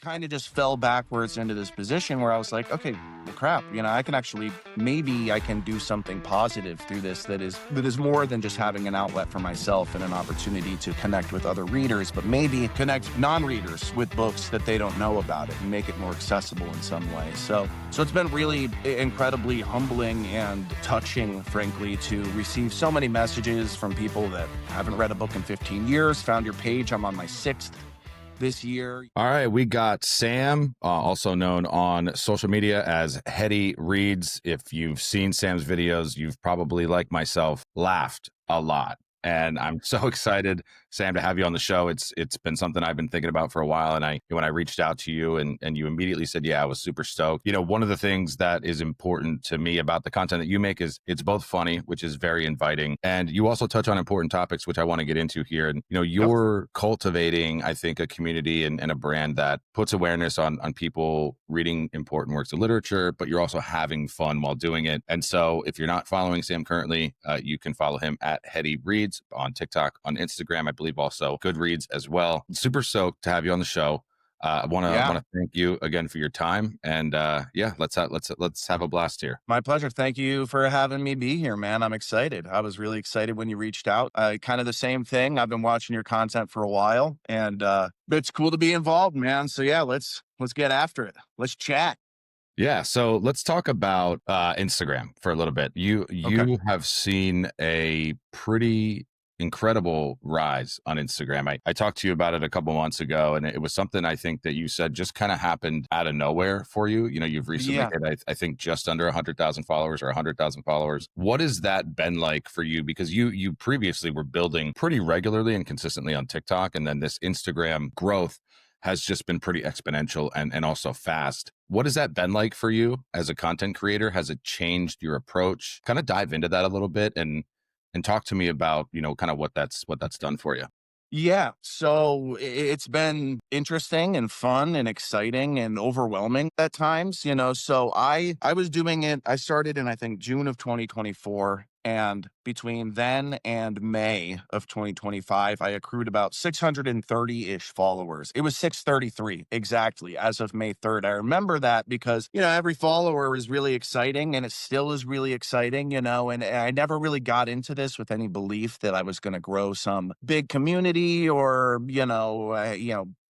kind of just fell backwards into this position where I was like, okay, well, crap, I can actually, maybe I can do something positive through this that is more than just having an outlet for myself and an opportunity to connect with other readers, but maybe connect non-readers with books that they don't know about it and make it more accessible in some way. So it's been really incredibly humbling and touching, frankly, to receive so many messages from people that haven't read a book in 15 years, found your page. I'm on my 6th this year. All right, we got Sam, also known on social media as Heady Reads. If you've seen Sam's videos, you've probably, like myself, laughed a lot. And I'm so excited, Sam, to have you on the show. It's been something I've been thinking about for a while. And when I reached out to you and you immediately said, yeah, I was super stoked. One of the things that is important to me about the content that you make is it's both funny, which is very inviting. And you also touch on important topics, which I want to get into here. And, you're cultivating, I think, a community and a brand that puts awareness on people reading important works of literature, but you're also having fun while doing it. And so if you're not following Sam currently, you can follow him at Heady Reads on TikTok, on Instagram, I believe also Goodreads as well. Super stoked to have you on the show. I want to thank you again for your time, and let's have a blast here. My pleasure. Thank you for having me be here, man. I'm excited. I was really excited when you reached out. Kind of the same thing. I've been watching your content for a while, and it's cool to be involved, man. So yeah, let's get after it. Let's chat. Yeah. So let's talk about Instagram for a little bit. You have seen a pretty incredible rise on Instagram. I talked to you about it a couple months ago, and it was something I think that you said just kind of happened out of nowhere for you. You've recently hit, I think, just under 100,000 followers or 100,000 followers. What has that been like for you? Because you previously were building pretty regularly and consistently on TikTok, and then this Instagram growth has just been pretty exponential and also fast. What has that been like for you as a content creator? Has it changed your approach? Kind of dive into that a little bit and talk to me about, kind of what that's done for you. Yeah. So it's been interesting and fun and exciting and overwhelming at times, So I was doing it. I started in, I think, June of 2024. And between then and May of 2025, I accrued about 630-ish followers. It was 633 exactly as of May 3rd. I remember that because, every follower is really exciting, and it still is really exciting, and I never really got into this with any belief that I was going to grow some big community or,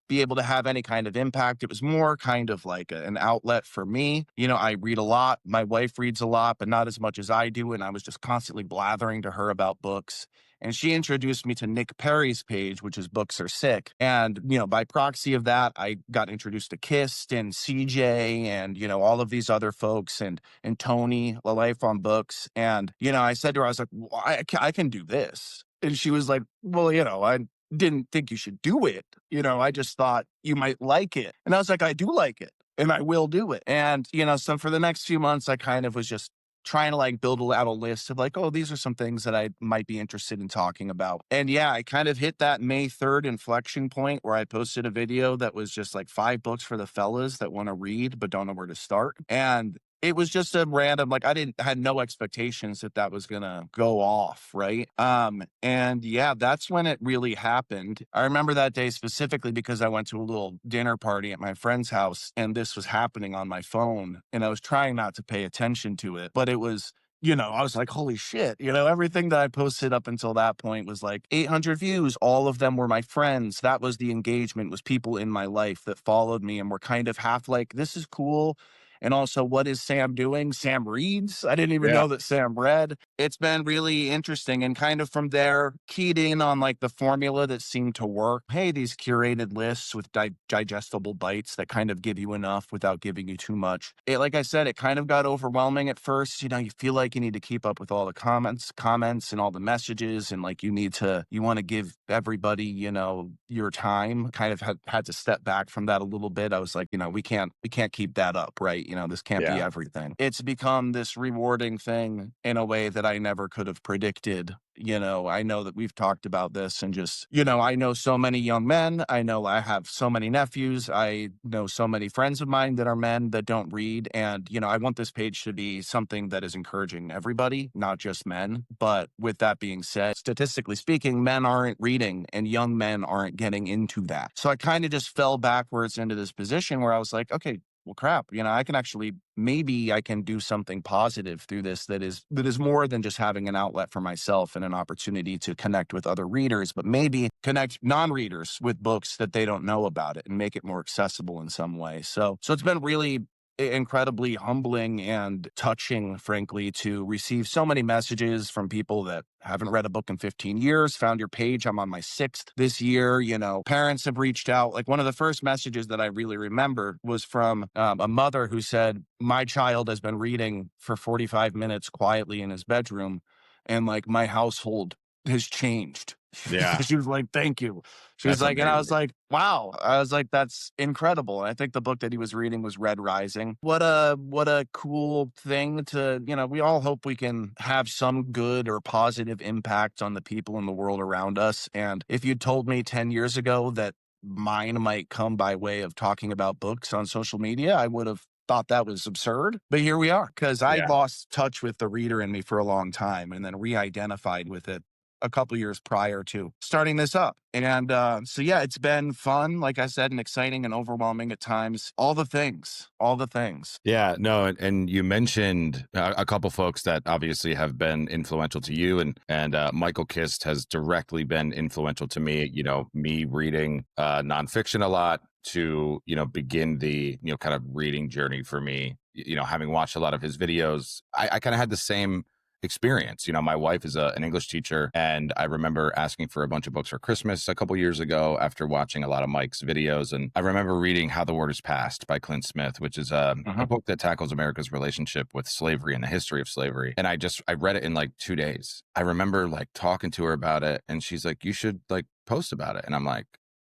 be able to have any kind of impact. It was more kind of like an outlet for me. I read a lot. My wife reads a lot, but not as much as I do. And I was just constantly blathering to her about books. And she introduced me to Nick Perry's page, which is Books Are Sick. And, by proxy of that, I got introduced to Kist and CJ and, all of these other folks and Tony, La Life on Books. And, I said to her, I was like, well, I can do this. And she was like, well, I didn't think you should do it. I just thought you might like it. And I was like, I do like it and I will do it. And, so for the next few months, I kind of was just trying to build out a list of oh, these are some things that I might be interested in talking about. And yeah, I kind of hit that May 3rd inflection point where I posted a video that was just 5 books for the fellas that want to read, but don't know where to start. And it was just a random, I had no expectations that was going to go off. Right. And yeah, that's when it really happened. I remember that day specifically because I went to a little dinner party at my friend's house and this was happening on my phone and I was trying not to pay attention to it, but it was, I was like, holy shit, everything that I posted up until that point was 800 views. All of them were my friends. That was the engagement, was people in my life that followed me and were kind of half this is cool. And also, what is Sam doing? Sam reads. I didn't even know that Sam read. It's been really interesting. And kind of from there, keyed in on the formula that seemed to work. Hey, these curated lists with digestible bites that kind of give you enough without giving you too much. Like I said, it kind of got overwhelming at first. You feel like you need to keep up with all the comments and all the messages. And you want to give everybody, your time. Kind of had to step back from that a little bit. I was like, we can't keep that up, right? right? This can't be Yeah. everything. It's become this rewarding thing in a way that I never could have predicted. I know that we've talked about this and just, I know so many young men. I know I have so many nephews. I know so many friends of mine that are men that don't read. And, I want this page to be something that is encouraging everybody, not just men. But with that being said, statistically speaking, men aren't reading and young men aren't getting into that. So I kind of just fell backwards into this position where I was like, okay, well, crap, I can actually, maybe I can do something positive through this that is more than just having an outlet for myself and an opportunity to connect with other readers, but maybe connect non-readers with books that they don't know about it and make it more accessible in some way. So it's been really incredibly humbling and touching, frankly, to receive so many messages from people that haven't read a book in 15 years, found your page. I'm on my sixth this year. Parents have reached out. Like one of the first messages that I really remember was from a mother who said, my child has been reading for 45 minutes quietly in his bedroom. And like my household has changed. Yeah. She was like, thank you. She was That's like, and I was amazing. like, wow. I was like, that's incredible. And I think the book that he was reading was Red Rising. What a cool thing to, we all hope we can have some good or positive impact on the people in the world around us. And if you told me 10 years ago that mine might come by way of talking about books on social media, I would have thought that was absurd. But here we are, because I Yeah. lost touch with the reader in me for a long time and then re-identified with it a couple years prior to starting this up. And so, yeah, it's been fun, like I said, and exciting and overwhelming at times. All the things, all the things. Yeah, no, and you mentioned a couple folks that obviously have been influential to you, and Michael Kist has directly been influential to me. Me reading nonfiction a lot to begin the kind of reading journey for me. Having watched a lot of his videos, I kind of had the same experience. My wife is an English teacher, and I remember asking for a bunch of books for Christmas a couple years ago after watching a lot of Mike's videos. And I remember reading How the Word is Passed by Clint Smith, which is a book that tackles America's relationship with slavery and the history of slavery. And I read it in like 2 days. I remember like talking to her about it, and she's like, you should like post about it. And I'm like,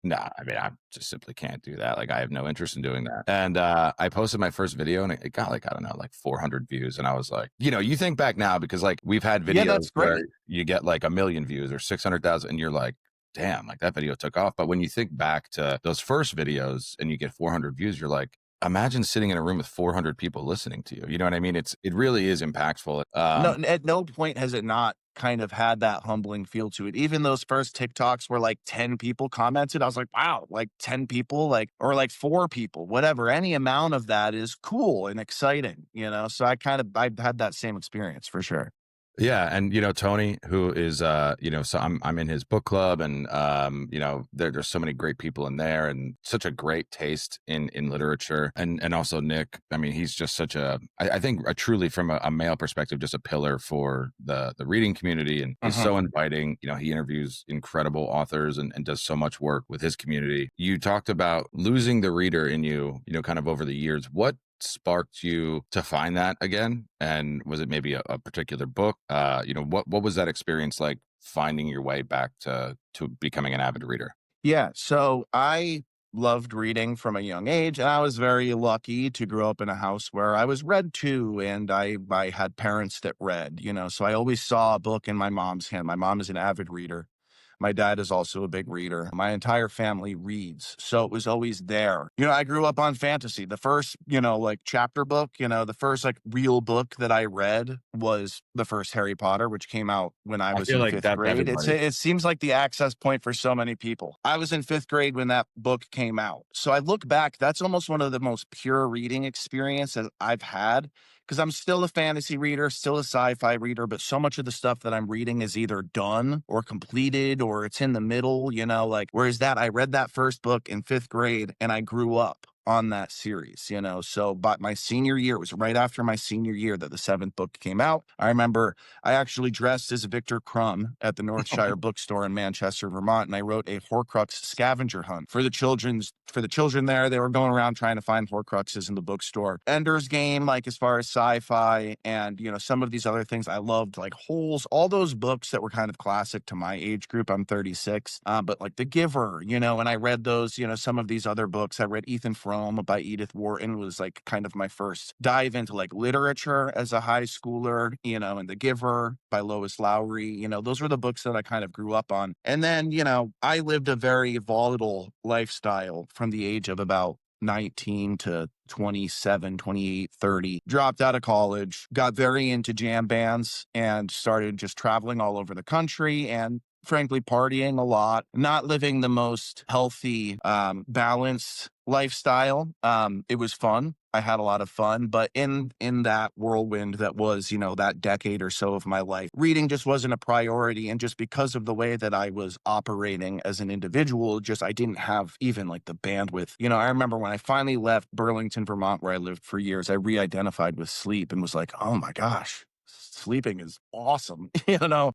nah, I mean, I just simply can't do that. Like, I have no interest in doing that. And I posted my first video and it got like, I don't know, like 400 views. And I was like, you think back now, because like we've had Yeah, videos that's where great. you get like 1 million views or 600,000 and you're like, damn, like that video took off. But when you think back to those first videos and you get 400 views, you're like, imagine sitting in a room with 400 people listening to you. You know what I mean? It really is impactful. No, at no point has it not kind of had that humbling feel to it. Even those first TikToks where like 10 people commented, I was like, wow, like 10 people, like, or like 4 people, whatever. Any amount of that is cool and exciting, So I've had that same experience for sure. Yeah, and Tony, who is so I'm in his book club, and there's so many great people in there, and such a great taste in literature, and also Nick. I mean, he's just such I think truly from a male perspective, just a pillar for the reading community, and he's so inviting. He interviews incredible authors and does so much work with his community. You talked about losing the reader in you, kind of over the years. What sparked you to find that again? And was it maybe a particular book? What was that experience like, finding your way back to becoming an avid reader? Yeah. So I loved reading from a young age, and I was very lucky to grow up in a house where I was read to, and I had parents that read, so I always saw a book in my mom's hand. My mom is an avid reader. My dad is also a big reader. My entire family reads. So it was always there. I grew up on fantasy. The first, like chapter book, the first like real book that I read was the first Harry Potter, which came out when I I was feel in like fifth that's grade. everybody. It seems like the access point for so many people. I was in fifth grade when that book came out. So I look back, that's almost one of the most pure reading experiences I've had, because I'm still a fantasy reader, still a sci-fi reader, but so much of the stuff that I'm reading is either done or completed or it's in the middle, like, whereas that I read that first book in fifth grade and I grew up on that series, So, but my senior year, it was right after my senior year that the seventh book came out. I remember I actually dressed as Victor Crumb at the Northshire Bookstore in Manchester, Vermont, and I wrote a Horcrux scavenger hunt for the children there. They were going around trying to find Horcruxes in the bookstore. Ender's Game, like as far as sci-fi, and some of these other things I loved, like Holes, all those books that were kind of classic to my age group. I'm 36, but like The Giver, and I read those. Some of these other books. I read Ethan Frome Rome by Edith Wharton was like kind of my first dive into like literature as a high schooler, and The Giver by Lois Lowry. Those were the books that I kind of grew up on. And then, I lived a very volatile lifestyle from the age of about 19 to 27, 28, 30. Dropped out of college, got very into jam bands, and started just traveling all over the country and frankly partying a lot, not living the most healthy, balanced lifestyle. It was fun. I had a lot of fun, but in that whirlwind that was, that decade or so of my life, reading just wasn't a priority. And just because of the way that I was operating as an individual, just I didn't have even like the bandwidth. I remember when I finally left Burlington, Vermont, where I lived for years, I re-identified with sleep and was like, oh my gosh, sleeping is awesome,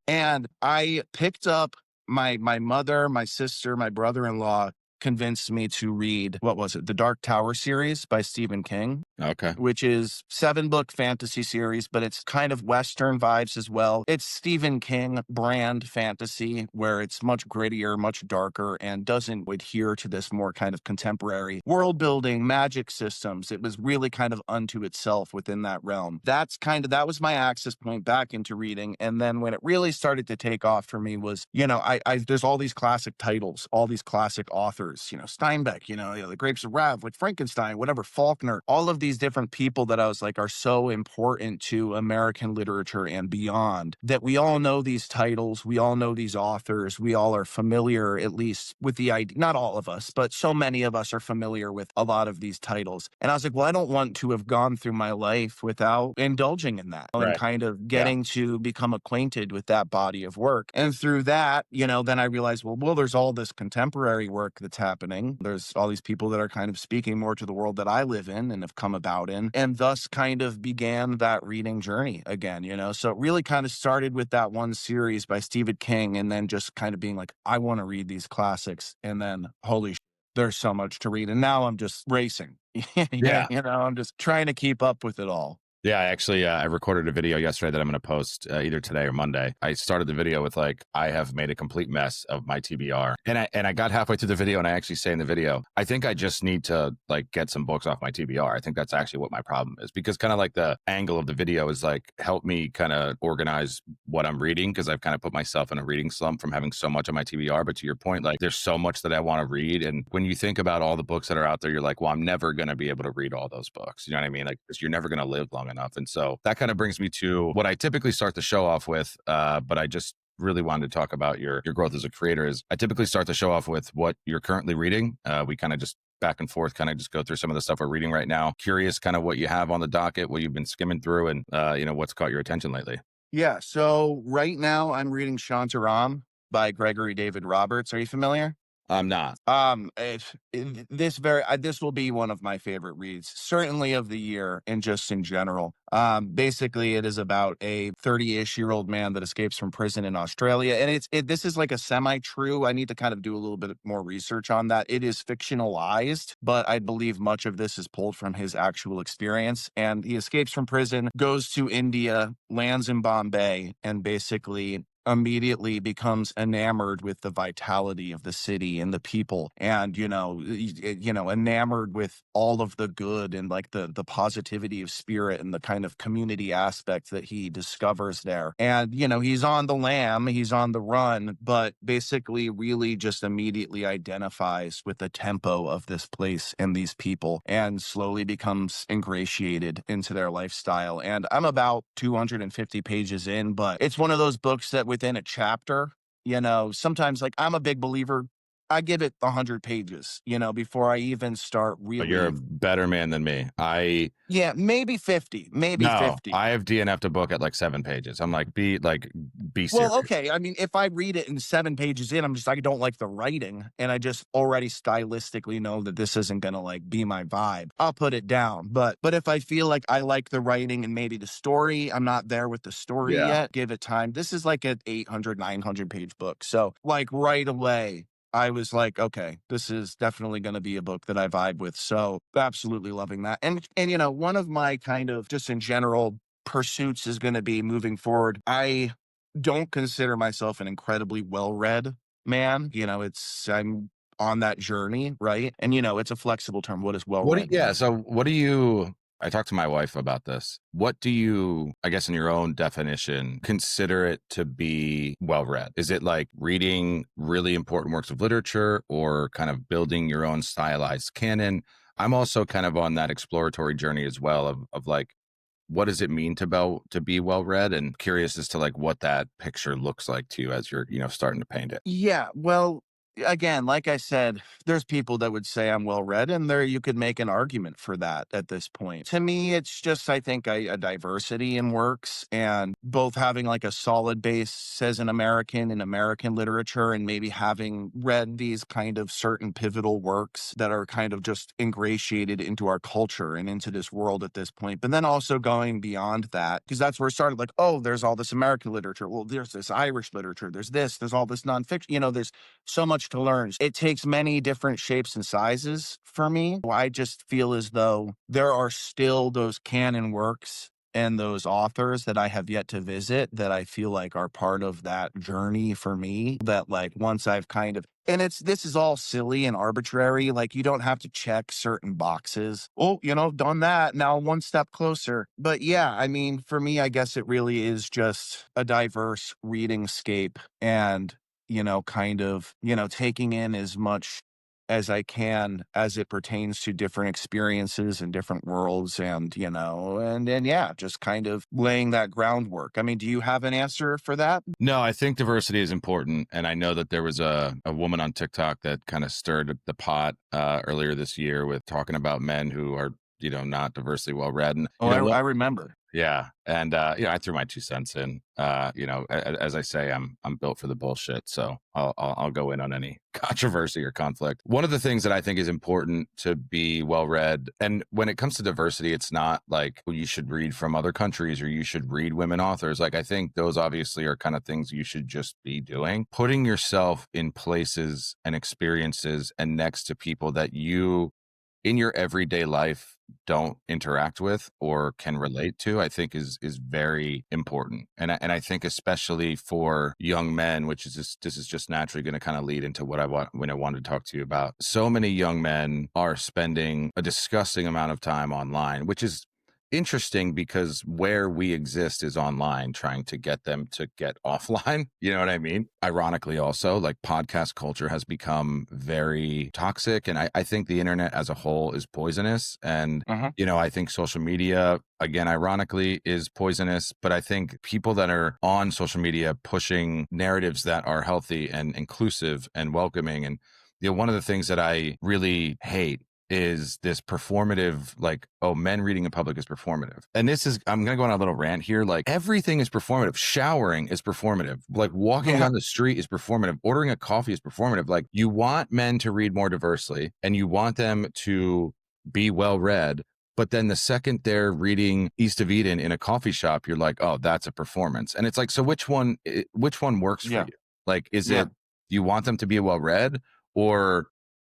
And I picked up my mother, my sister, my brother-in-law convinced me to read, what was it? The Dark Tower series by Stephen King. Okay. Which is 7-book fantasy series, but it's kind of Western vibes as well. It's Stephen King brand fantasy where it's much grittier, much darker, and doesn't adhere to this more kind of contemporary world building, magic systems. It was really kind of unto itself within that realm. That was my access point back into reading. And then when it really started to take off for me was, there's all these classic titles, all these classic authors, Steinbeck, The Grapes of Wrath, like Frankenstein, whatever, Faulkner, all of these different people that I was like are so important to American literature and beyond, that we all know these titles, we all know these authors, we all are familiar, at least with the idea, not all of us, but so many of us are familiar with a lot of these titles. And I was like, well, I don't want to have gone through my life without indulging in that and kind of getting to become acquainted with that body of work. And through that, then I realized, well, there's all this contemporary work that's happening. There's all these people that are kind of speaking more to the world that I live in and have come about in, and thus kind of began that reading journey again, So it really kind of started with that one series by Stephen King, and then just kind of being like, I want to read these classics, and then holy there's so much to read. And now I'm just racing. I'm just trying to keep up with it all. Yeah, I recorded a video yesterday that I'm going to post either today or Monday. I started the video with like, I have made a complete mess of my TBR. And I got halfway through the video and I actually say in the video, I think I just need to like get some books off my TBR. I think that's actually what my problem is, because kind of like the angle of the video is like, help me kind of organize what I'm reading, because I've kind of put myself in a reading slump from having so much on my TBR. But to your point, like there's so much that I want to read. And when you think about all the books that are out there, you're like, well, I'm never going to be able to read all those books. You know what I mean? Like, you're never going to live long enough. And so that kind of brings me to what I typically start the show off with, but I just really wanted to talk about your growth as a creator. Is I typically start the show off with what you're currently reading. We kind of just back and forth, kind of just go through some of the stuff we're reading right now. Curious kind of what you have on the docket, what you've been skimming through, and what's caught your attention lately. Yeah, so right now I'm reading Shantaram by Gregory David Roberts. Are you familiar? I'm not. This will be one of my favorite reads, certainly of the year and just in general. Basically, it is about a 30-ish-year-old man that escapes from prison in Australia, and this is like a semi-true. I need to kind of do a little bit more research on that. It is fictionalized, but I believe much of this is pulled from his actual experience. And he escapes from prison, goes to India, lands in Bombay, and basically immediately becomes enamored with the vitality of the city and the people, and enamored with all of the good and like the positivity of spirit and the kind of community aspect that he discovers there. And he's on the lam, he's on the run, but basically really just immediately identifies with the tempo of this place and these people, and slowly becomes ingratiated into their lifestyle. And I'm about 250 pages in, but it's one of those books that within a chapter, sometimes, like, I'm a big believer, I give it 100 pages, before I even start really. But you're a better man than me. Yeah, maybe 50, maybe no, 50. I have DNF'd a book at like 7 pages. I'm like, be serious. Well, okay. I mean, if I read it in 7 pages in, I don't like the writing, and I just already stylistically know that this isn't going to like be my vibe, I'll put it down. But if I feel like I like the writing and maybe the story, I'm not there with the story yet, give it time. This is like an 800, 900 page book. So like right away, I was like, okay, this is definitely going to be a book that I vibe with. So absolutely loving that. And one of my kind of just in general pursuits is going to be moving forward. I don't consider myself an incredibly well-read man. I'm on that journey, right? And it's a flexible term. What does well What do read yeah, mean? so what do you I talked to my wife about this. What do you, I guess in your own definition, consider it to be well read? Is it like reading really important works of literature or kind of building your own stylized canon? I'm also kind of on that exploratory journey as well of like what does it mean to be well read, and curious as to like what that picture looks like to you as you're, starting to paint it. Yeah, well, again, like I said, there's people that would say I'm well read, and there you could make an argument for that at this point. To me, it's just I think a diversity in works, and both having like a solid base as an American in American literature, and maybe having read these kind of certain pivotal works that are kind of just ingratiated into our culture and into this world at this point. But then also going beyond that, because that's where it started. Like, oh, there's all this American literature. Well, there's this Irish literature. There's all this nonfiction. There's so much to learn. It takes many different shapes and sizes for me. I just feel as though there are still those canon works and those authors that I have yet to visit that I feel like are part of that journey for me. That, like, once I've kind of, and this is all silly and arbitrary. Like, you don't have to check certain boxes. Oh, done that. Now one step closer. But yeah, I mean, for me, I guess it really is just a diverse reading scape, and kind of, taking in as much as I can as it pertains to different experiences and different worlds, and, and yeah, just kind of laying that groundwork. I mean, do you have an answer for that? No, I think diversity is important. And I know that there was a woman on TikTok that kind of stirred the pot earlier this year with talking about men who are, not diversely well read. And Oh, I remember. yeah, and I threw my 2 cents in. As I say, I'm built for the bullshit, so I'll go in on any controversy or conflict. One of the things that I think is important to be well read, and when it comes to diversity, it's not like you should read from other countries or you should read women authors. Like I think those obviously are kind of things you should just be doing. Putting yourself in places and experiences and next to people that you in your everyday life don't interact with or can relate to, I think is very important. And I think especially for young men, which is this is just naturally going to kind of lead into what I wanted to talk to you about. So many young men are spending a disgusting amount of time online, which is interesting because where we exist is online, trying to get them to get offline. You know what I mean? Ironically, also, like podcast culture has become very toxic. And I think the internet as a whole is poisonous. And, Uh-huh. I think social media, again, ironically, is poisonous. But I think people that are on social media pushing narratives that are healthy and inclusive and welcoming. And, one of the things that I really hate is this performative, like, oh, men reading in public is performative. And I'm going to go on a little rant here. Like everything is performative. Showering is performative. Like walking Yeah. down the street is performative. Ordering a coffee is performative. Like you want men to read more diversely and you want them to be well read. But then the second they're reading East of Eden in a coffee shop, you're like, oh, that's a performance. And it's like, so which one works for Yeah. you? Like, is Yeah. it, you want them to be well read, or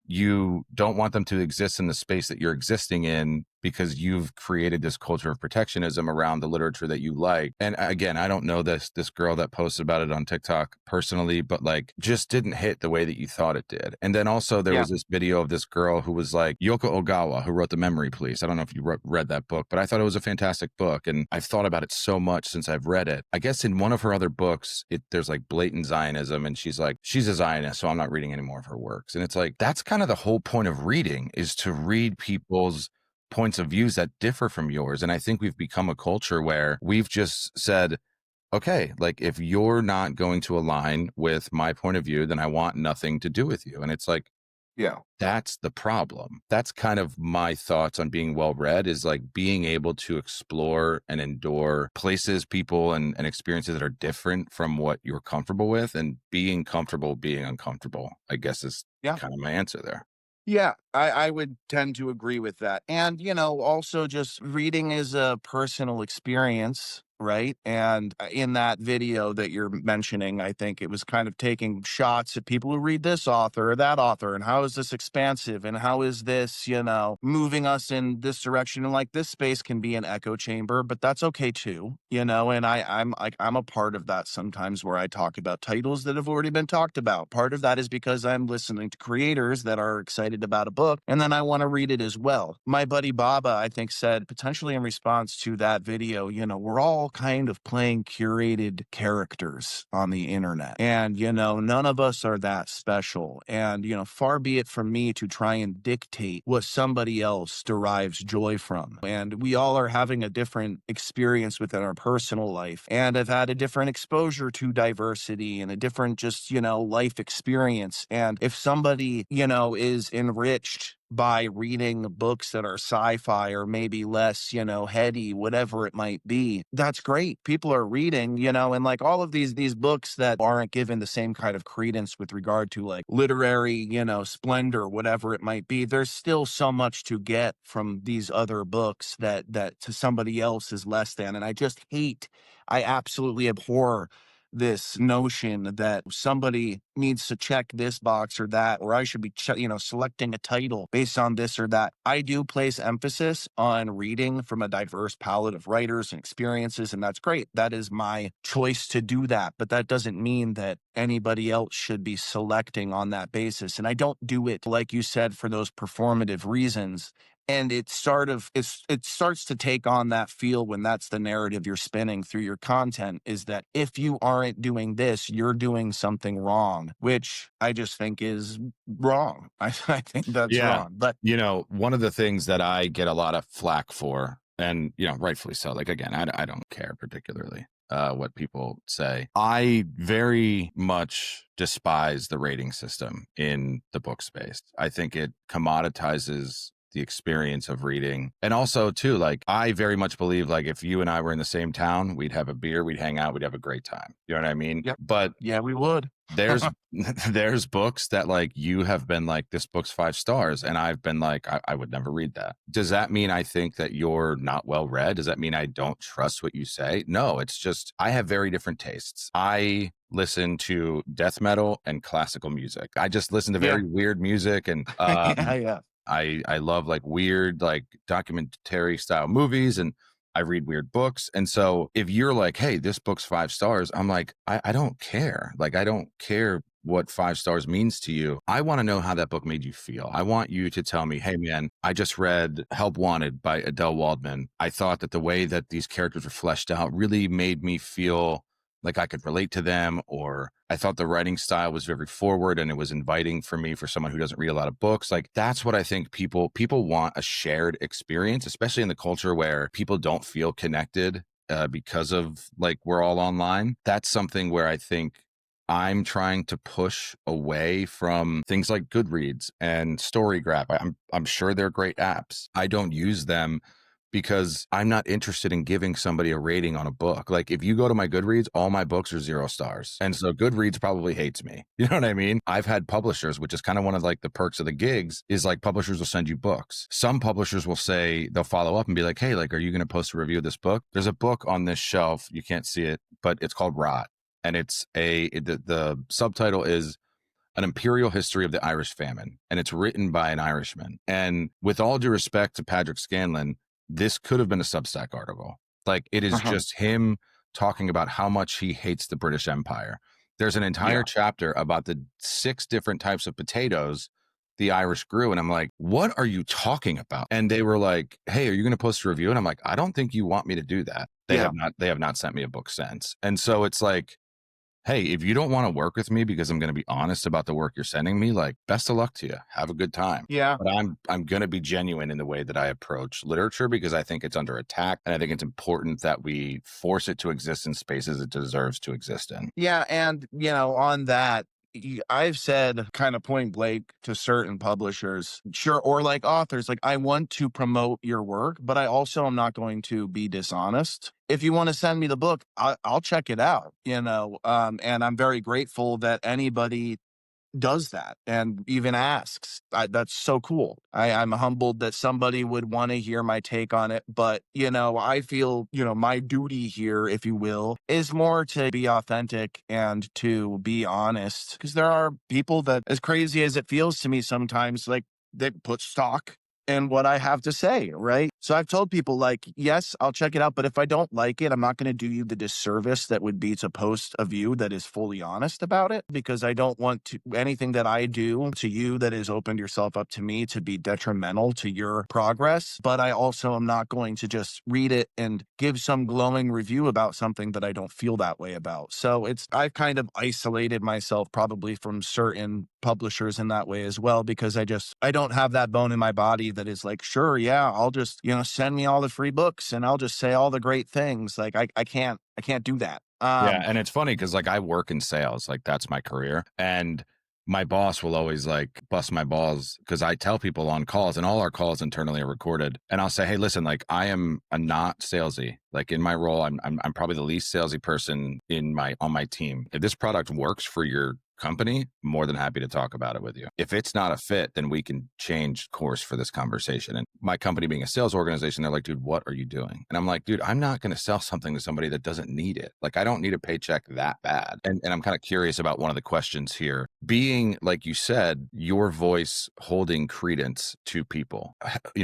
you don't want them to exist in the space that you're existing in because you've created this culture of protectionism around the literature that you like. And again, I don't know this girl that posted about it on TikTok personally, but like just didn't hit the way that you thought it did. And then also there Yeah. was this video of this girl who was like Yoko Ogawa, who wrote The Memory Police. I don't know if you read that book, but I thought it was a fantastic book. And I've thought about it so much since I've read it. I guess in one of her other books, there's like blatant Zionism, and she's like, she's a Zionist, so I'm not reading any more of her works. And it's like, that's kind of the whole point of reading, is to read people's points of views that differ from yours. And I think we've become a culture where we've just said, okay, like if you're not going to align with my point of view, then I want nothing to do with you. And it's like, Yeah. that's the problem. That's kind of my thoughts on being well read, is like being able to explore and endure places, people, and experiences that are different from what you're comfortable with, and being comfortable being uncomfortable, I guess, is Yeah. kind of my answer there. Yeah, I would tend to agree with that. And, also just reading is a personal experience. right? And in that video that you're mentioning, I think it was kind of taking shots at people who read this author or that author, and how is this expansive, and how is this, moving us in this direction. And like this space can be an echo chamber, but that's okay too, And I'm a part of that sometimes where I talk about titles that have already been talked about. Part of that is because I'm listening to creators that are excited about a book, and then I want to read it as well. My buddy Baba, I think, said potentially in response to that video, we're all kind of playing curated characters on the internet. And, none of us are that special. And, far be it from me to try and dictate what somebody else derives joy from. And we all are having a different experience within our personal life. And I've had a different exposure to diversity and a different just, life experience. And if somebody, is enriched by reading books that are sci-fi or maybe less, heady, whatever it might be, that's great. People are reading, and like all of these books that aren't given the same kind of credence with regard to like literary, splendor, whatever it might be, there's still so much to get from these other books that to somebody else is less than. And I absolutely abhor this notion that somebody needs to check this box or that, or I should be, selecting a title based on this or that. I do place emphasis on reading from a diverse palette of writers and experiences, and that's great. That is my choice to do that, but that doesn't mean that anybody else should be selecting on that basis. And I don't do it, like you said, for those performative reasons. And it starts to take on that feel when that's the narrative you're spinning through your content, is that if you aren't doing this, you're doing something wrong, which I just think is wrong. I think that's Yeah. wrong. But One of the things that I get a lot of flack for, and, rightfully so, like, again, I don't care particularly what people say. I very much despise the rating system in the book space. I think it commoditizes the experience of reading. And also too, like, I very much believe, like, if you and I were in the same town, we'd have a beer, we'd hang out, we'd have a great time. You know what I mean? Yep. But yeah, we would. there's books that, like, you have been like, this book's 5 stars, and I've been like, I would never read that. Does that mean I think that you're not well read? Does that mean I don't trust what you say? No, it's just I have very different tastes. I listen to death metal and classical music. I just listen to very weird music, and yeah. I love like weird, like documentary style movies, and I read weird books. And so if you're like, hey, this book's 5 stars, I'm like, I don't care. Like, I don't care what 5 stars means to you. I want to know how that book made you feel. I want you to tell me, hey man, I just read Help Wanted by Adele Waldman. I thought that the way that these characters were fleshed out really made me feel like I could relate to them, or I thought the writing style was very forward and it was inviting for me, for someone who doesn't read a lot of books. Like, that's what I think people want, a shared experience, especially in the culture where people don't feel connected because of, like, we're all online. That's something where I think I'm trying to push away from things like Goodreads and StoryGraph. I'm sure they're great apps. I don't use them because I'm not interested in giving somebody a rating on a book. Like, if you go to my Goodreads, all my books are 0 stars. And so Goodreads probably hates me. You know what I mean? I've had publishers, which is kind of one of like the perks of the gigs, is like publishers will send you books. Some publishers will say, they'll follow up and be like, hey, like, are you going to post a review of this book? There's a book on this shelf. You can't see it, but it's called Rot. And the subtitle is An Imperial History of the Irish Famine. And it's written by an Irishman. And with all due respect to Patrick Scanlon, this could have been a Substack article. Like, it is just him talking about how much he hates the British Empire. There's an entire chapter about the 6 different types of potatoes the Irish grew. And I'm like, what are you talking about? And they were like, hey, are you going to post a review? And I'm like, I don't think you want me to do that. They have not sent me a book since. And so it's like, hey, if you don't want to work with me because I'm going to be honest about the work you're sending me, like, best of luck to you. Have a good time. Yeah. But I'm going to be genuine in the way that I approach literature, because I think it's under attack. And I think it's important that we force it to exist in spaces it deserves to exist in. Yeah. And, on that, I've said kind of point blank to certain publishers, sure, or like authors, like, I want to promote your work, but I also am not going to be dishonest. If you want to send me the book, I'll check it out, and I'm very grateful that anybody does that and even asks. That's so cool. I'm humbled that somebody would want to hear my take on it. But, I feel, my duty here, if you will, is more to be authentic and to be honest. Because there are people that, as crazy as it feels to me sometimes, like they put stock in what I have to say, right? So I've told people, like, yes, I'll check it out, but if I don't like it, I'm not going to do you the disservice that would be to post a view that is fully honest about it, because I don't want to anything that I do to you that has opened yourself up to me to be detrimental to your progress. But I also am not going to just read it and give some glowing review about something that I don't feel that way about. So I've kind of isolated myself probably from certain publishers in that way as well, because I don't have that bone in my body that is like, sure, yeah, I'll just, send me all the free books and I'll just say all the great things. Like I can't do that. Yeah, and it's funny because like I work in sales, like that's my career, and my boss will always like bust my balls because I tell people on calls, and all our calls internally are recorded, and I'll say, hey, listen, like I am a not salesy. Like in my role, I'm probably the least salesy person on my team. If this product works for your company, more than happy to talk about it with you. If it's not a fit, then we can change course for this conversation. And my company being a sales organization, they're like, dude, what are you doing? And I'm like, dude, I'm not going to sell something to somebody that doesn't need it. Like, I don't need a paycheck that bad. And I'm kind of curious about one of the questions here being, like you said, your voice holding credence to people,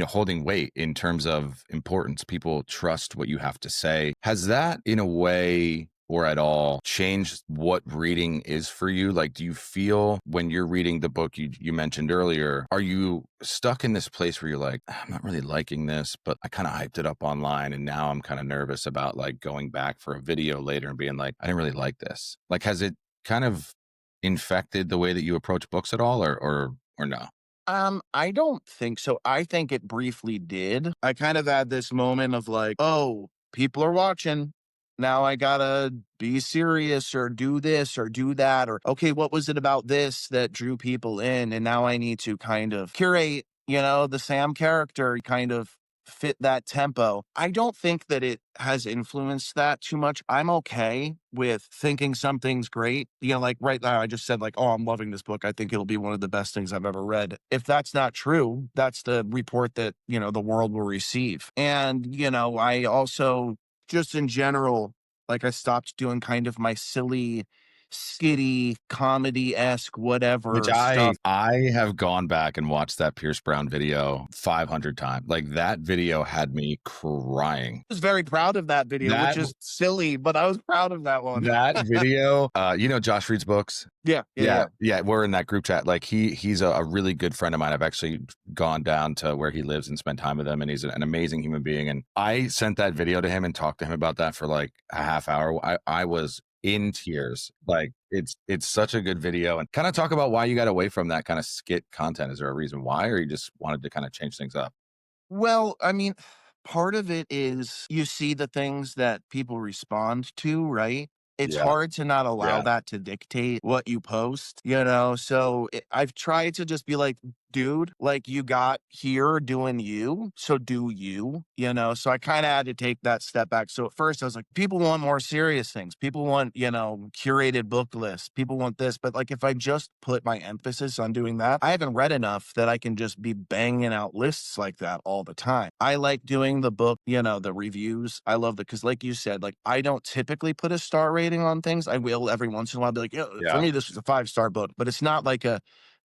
holding weight in terms of importance. People trust what you have to say. Has that in a way or at all changed what reading is for you? Like, do you feel when you're reading the book you mentioned earlier, are you stuck in this place where you're like, I'm not really liking this, but I kind of hyped it up online and now I'm kind of nervous about like going back for a video later and being like, I didn't really like this. Like, has it kind of infected the way that you approach books at all or no? I don't think so. I think it briefly did. I kind of had this moment of like, oh, people are watching. Now I gotta be serious or do this or do that. Or, okay, what was it about this that drew people in? And now I need to kind of curate, the Sam character, kind of fit that tempo. I don't think that it has influenced that too much. I'm okay with thinking something's great. Like right now, I just said, like, oh, I'm loving this book. I think it'll be one of the best things I've ever read. If that's not true, that's the report that, the world will receive. And, I also, just in general, like I stopped doing kind of my silly, skitty, comedy-esque, Which whatever I stuff. I have gone back and watched that Pierce Brown video 500 times. Like that video had me crying. Was very proud of that video, which That is silly, but I was proud of that one. that video, Josh reads books. Yeah, yeah, Yeah, yeah. yeah, we're in that group chat. Like he's a really good friend of mine. I've actually gone down to where he lives and spent time with him, and he's an amazing human being. And I sent that video to him and talked to him about that for like a half hour. I was in tears. Like it's such a good video. And kind of talk about why you got away from that kind of skit content. Is there a reason why, or you just wanted to kind of change things up? Well, I mean, part of it is you see the things that people respond to, right? It's Yeah, hard to not allow yeah, that to dictate what you post, So I've tried to just be like, dude, like you got here doing you, so do you. So I kind of had to take that step back. So at first I was like, people want more serious things. People want, curated book lists. People want this. But like if I just put my emphasis on doing that, I haven't read enough that I can just be banging out lists like that all the time. I like doing the book, the reviews. I love that because like you said, like I don't typically put a star rating on things. I will every once in a while be like, yeah, for yeah, me, this was a 5-star book, but it's not like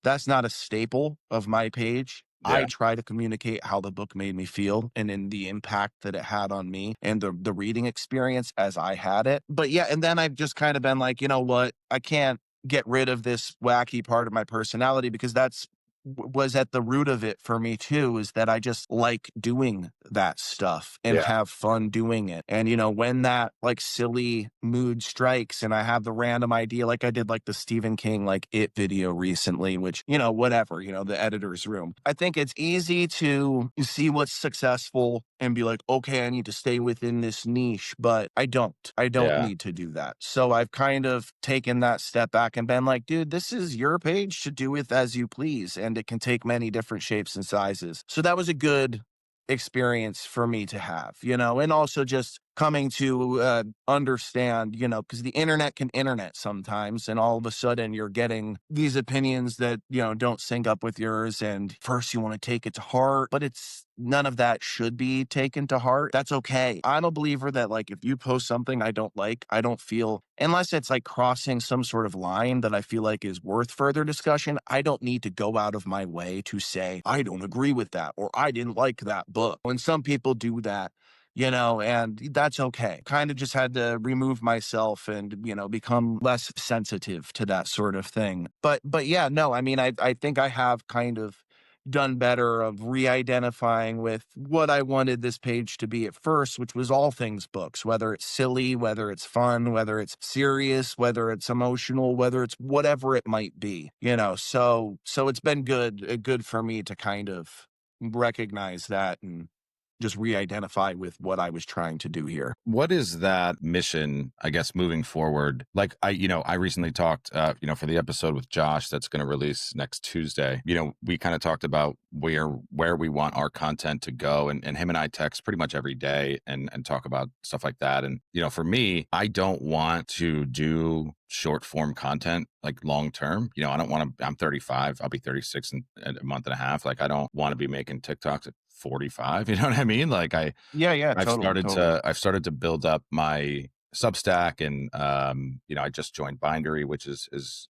that's not a staple of my page. I yeah. try to communicate how the book made me feel and in the impact that it had on me and the reading experience as I had it. But yeah, and then I've just kind of been like, you know what? I can't get rid of this wacky part of my personality because that's was at the root of it for me too, is that I just like doing that stuff and Yeah. have fun doing it. And when that like silly mood strikes and I have the random idea, like I did like the Stephen King like It video recently, which whatever, the editor's room. I think it's easy to see what's successful and be like, okay, I need to stay within this niche, but I don't Yeah. need to do that. So I've kind of taken that step back and been like, dude, this is your page to do with as you please. And it can take many different shapes and sizes. So that was a good experience for me to have, and also just coming to understand, because the internet can internet sometimes, and all of a sudden you're getting these opinions that, don't sync up with yours. And first you want to take it to heart, but it's none of that should be taken to heart. That's okay. I'm a believer that, like, if you post something I don't like, I don't feel, unless it's like crossing some sort of line that I feel like is worth further discussion, I don't need to go out of my way to say, I don't agree with that or I didn't like that book. When some people do that, and that's okay. Kind of just had to remove myself and, become less sensitive to that sort of thing. But yeah, no, I mean, I think I have kind of done better of re-identifying with what I wanted this page to be at first, which was all things books, whether it's silly, whether it's fun, whether it's serious, whether it's emotional, whether it's whatever it might be, so it's been good for me to kind of recognize that and just re-identify with what I was trying to do here. What is that mission, I guess, moving forward? Like I recently talked, for the episode with Josh that's going to release next Tuesday. We kind of talked about where we want our content to go, and him and I text pretty much every day and talk about stuff like that. And for me, I don't want to do short form content like long term. I don't want to. I'm 35. I'll be 36 in a month and a half. Like, I don't want to be making TikToks at 45. You know what I mean? Like, Yeah, totally. I've started to build up my Substack, and I just joined Bindery, which is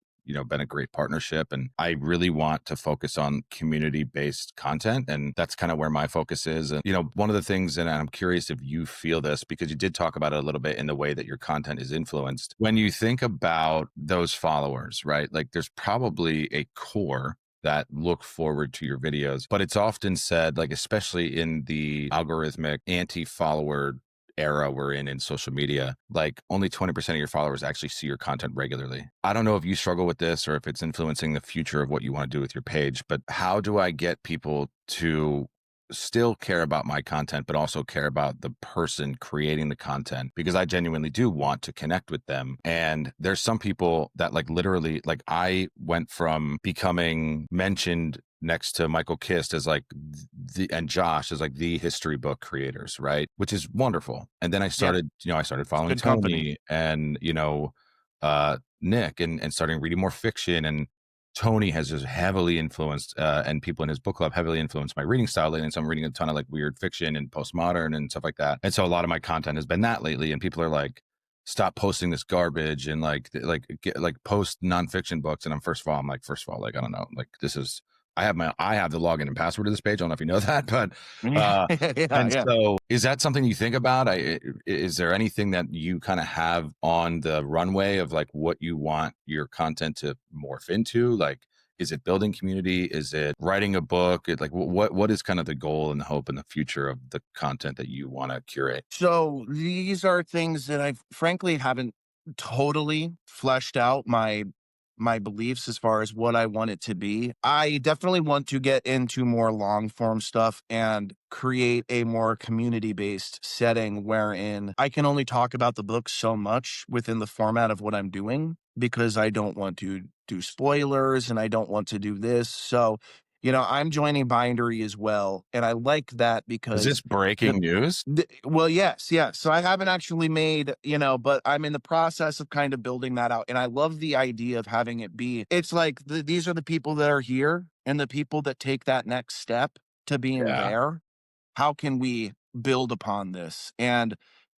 been a great partnership, and I really want to focus on community based content, and that's kind of where my focus is. And one of the things, and I'm curious if you feel this, because you did talk about it a little bit in the way that your content is influenced. When you think about those followers, right? Like, there's probably a core that look forward to your videos. But it's often said, like, especially in the algorithmic anti-follower era we're in social media, like, only 20% of your followers actually see your content regularly. I don't know if you struggle with this or if it's influencing the future of what you want to do with your page, but how do I get people to still care about my content, but also care about the person creating the content? Because I genuinely do want to connect with them. And there's some people that, like, literally, like, I went from becoming mentioned next to Michael Kist as like and Josh as like the history book creators, right? Which is wonderful. And then I started, I started following Good Tony company. and, Nick, and starting reading more fiction. And Tony has just heavily influenced, and people in his book club heavily influenced my reading style lately. And so I'm reading a ton of like weird fiction and postmodern and stuff like that. And so a lot of my content has been that lately. And people are like, stop posting this garbage and post nonfiction books. And first of all, like, I don't know, like, I have the login and password to this page. I don't know if you know that, but Yeah, and yeah. so, is that something you think about? Is there anything that you kind of have on the runway of like what you want your content to morph into? Like, is it building community? Is it writing a book? Like, what is kind of the goal and the hope in the future of the content that you want to curate? So these are things that I frankly haven't totally fleshed out my beliefs as far as what I want it to be. I definitely want to get into more long form stuff and create a more community based setting wherein I can only talk about the book so much within the format of what I'm doing, because I don't want to do spoilers and I don't want to do this. So, I'm joining Bindery as well. And I like that Is this because breaking news? well, yes, yes. So I haven't actually made, but I'm in the process of kind of building that out. And I love the idea of having it be, it's like these are the people that are here and the people that take that next step to being Yeah. there. How can we build upon this and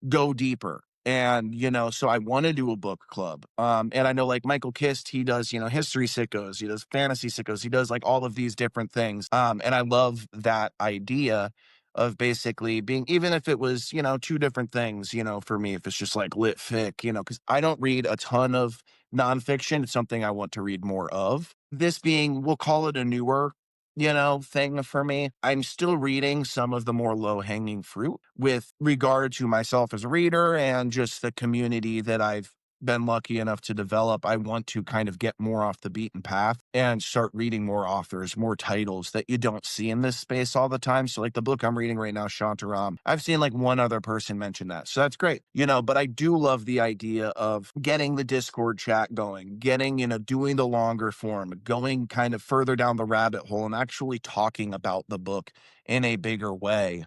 go deeper? And, so I want to do a book club. And I know, like, Michael Kist, he does, history sickos, he does fantasy sickos, he does like all of these different things. And I love that idea of basically being, even if it was, two different things, for me, if it's just like lit fic, because I don't read a ton of nonfiction. It's something I want to read more of. This being, we'll call it a newer thing for me. I'm still reading some of the more low hanging fruit with regard to myself as a reader and just the community that I've been lucky enough to develop. I want to kind of get more off the beaten path and start reading more authors, more titles that you don't see in this space all the time. So like the book I'm reading right now, Shantaram, I've seen like one other person mention that. So that's great, but I do love the idea of getting the Discord chat going, getting, doing the longer form, going kind of further down the rabbit hole and actually talking about the book in a bigger way.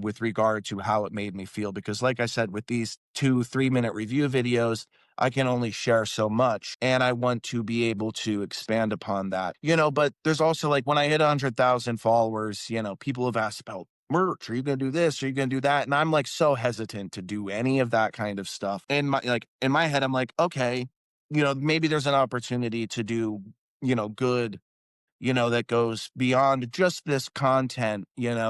with regard to how it made me feel. Because, like I said, with these 2, 3 minute review videos, I can only share so much. And I want to be able to expand upon that, but there's also like when I hit 100,000 followers, people have asked about merch. Are you going to do this? Are you going to do that? And I'm like so hesitant to do any of that kind of stuff. And in my head, I'm like, okay, maybe there's an opportunity to do, good, that goes beyond just this content,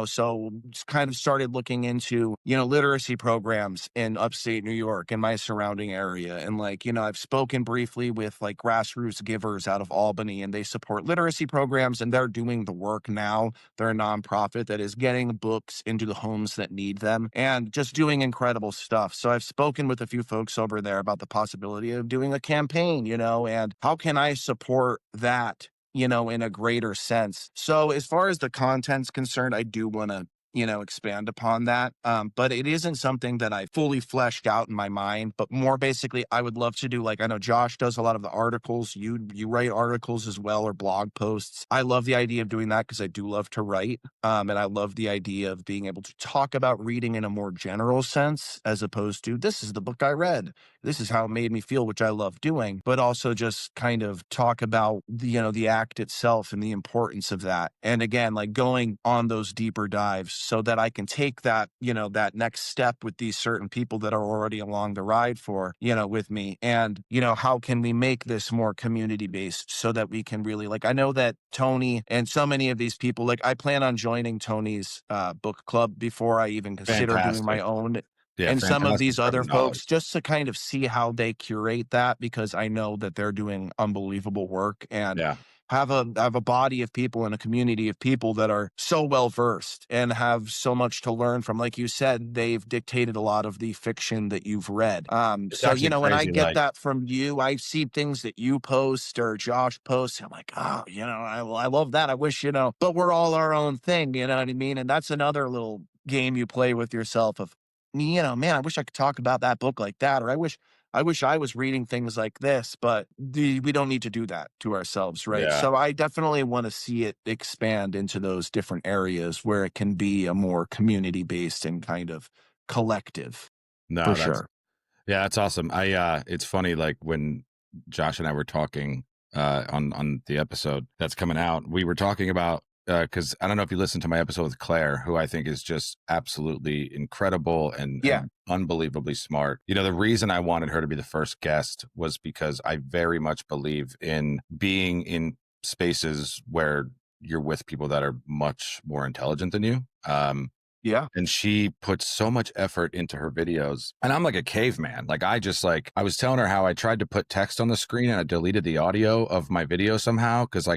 so just kind of started looking into, literacy programs in upstate New York and my surrounding area. And like, I've spoken briefly with like Grassroots Givers out of Albany, and they support literacy programs and they're doing the work now. They're a nonprofit that is getting books into the homes that need them and just doing incredible stuff. So I've spoken with a few folks over there about the possibility of doing a campaign, and how can I support that, in a greater sense. So as far as the content's concerned, I do want to, expand upon that. But it isn't something that I fully fleshed out in my mind, but more basically, I would love to do, like, I know Josh does a lot of the articles. You write articles as well, or blog posts. I love the idea of doing that because I do love to write. And I love the idea of being able to talk about reading in a more general sense, as opposed to this is the book I read. This is how it made me feel, which I love doing, but also just kind of talk about the act itself and the importance of that. And again, like going on those deeper dives so that I can take that, that next step with these certain people that are already along the ride with me. And, how can we make this more community based so that we can really, like, I know that Tony and so many of these people, like, I plan on joining Tony's book club before I even consider doing my Fantastic. own, Yeah, and some of fantastic these spreading other knowledge. folks, just to kind of see how they curate that, because I know that they're doing unbelievable work, and Yeah. have a body of people and a community of people that are so well versed and have so much to learn from. Like you said, they've dictated a lot of the fiction that you've read. It's So, actually when I crazy. get Like, that from you, I see things that you post or Josh posts. I'm like, oh, I love that. I wish, but we're all our own thing. You know what I mean? And that's another little game you play with yourself of, man, I wish I could talk about that book like that. Or I wish I was reading things like this, but we don't need to do that to ourselves, right? yeah, So I definitely want to see it expand into those different areas where it can be a more community based and kind of collective, for no, sure. yeah, that's awesome. It's funny, like when Josh and I were talking on the episode that's coming out, we were talking about because I don't know if you listened to my episode with Claire, who I think is just absolutely incredible Yeah. and unbelievably smart. The reason I wanted her to be the first guest was because I very much believe in being in spaces where you're with people that are much more intelligent than you. Yeah. And she puts so much effort into her videos. And I'm like a caveman. Like I was telling her how I tried to put text on the screen and I deleted the audio of my video somehow. Cause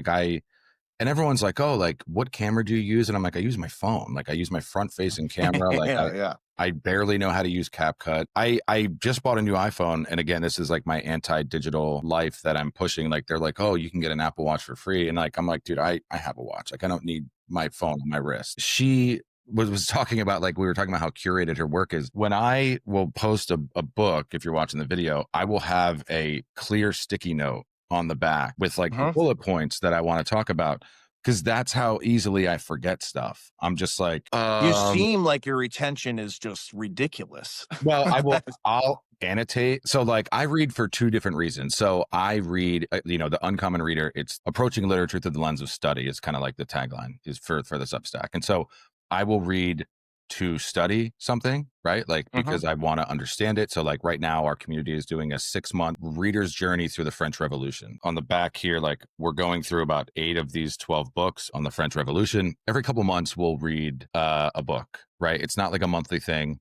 and everyone's like, oh, like what camera do you use? And I'm like, I use my phone. Like I use my front facing camera. Like Yeah. Yeah. I barely know how to use CapCut. I just bought a new iPhone. And again, this is like my anti-digital life that I'm pushing. Like they're like, oh, you can get an Apple Watch for free. And like, I'm like, dude, I have a watch. Like I don't need my phone on my wrist. She was talking about, like we were talking about how curated her work is. When I will post a book, if you're watching the video, I will have a clear sticky note on the back with like the Uh-huh. bullet points that I want to talk about. Cause that's how easily I forget stuff. I'm just like, You seem like your retention is just ridiculous. well, I'll annotate. So like I read for two different reasons. So I read, the Uncommon Reader, it's approaching literature through the lens of study. It's kind of like the tagline is for the Substack. And so I will read to study something, right? Like Uh-huh. because I want to understand it. So like right now our community is doing a 6-month reader's journey through the French Revolution. On the back here, like we're going through about 8 of these 12 books on the French Revolution. Every couple months we'll read a book, right? It's not like a monthly thing.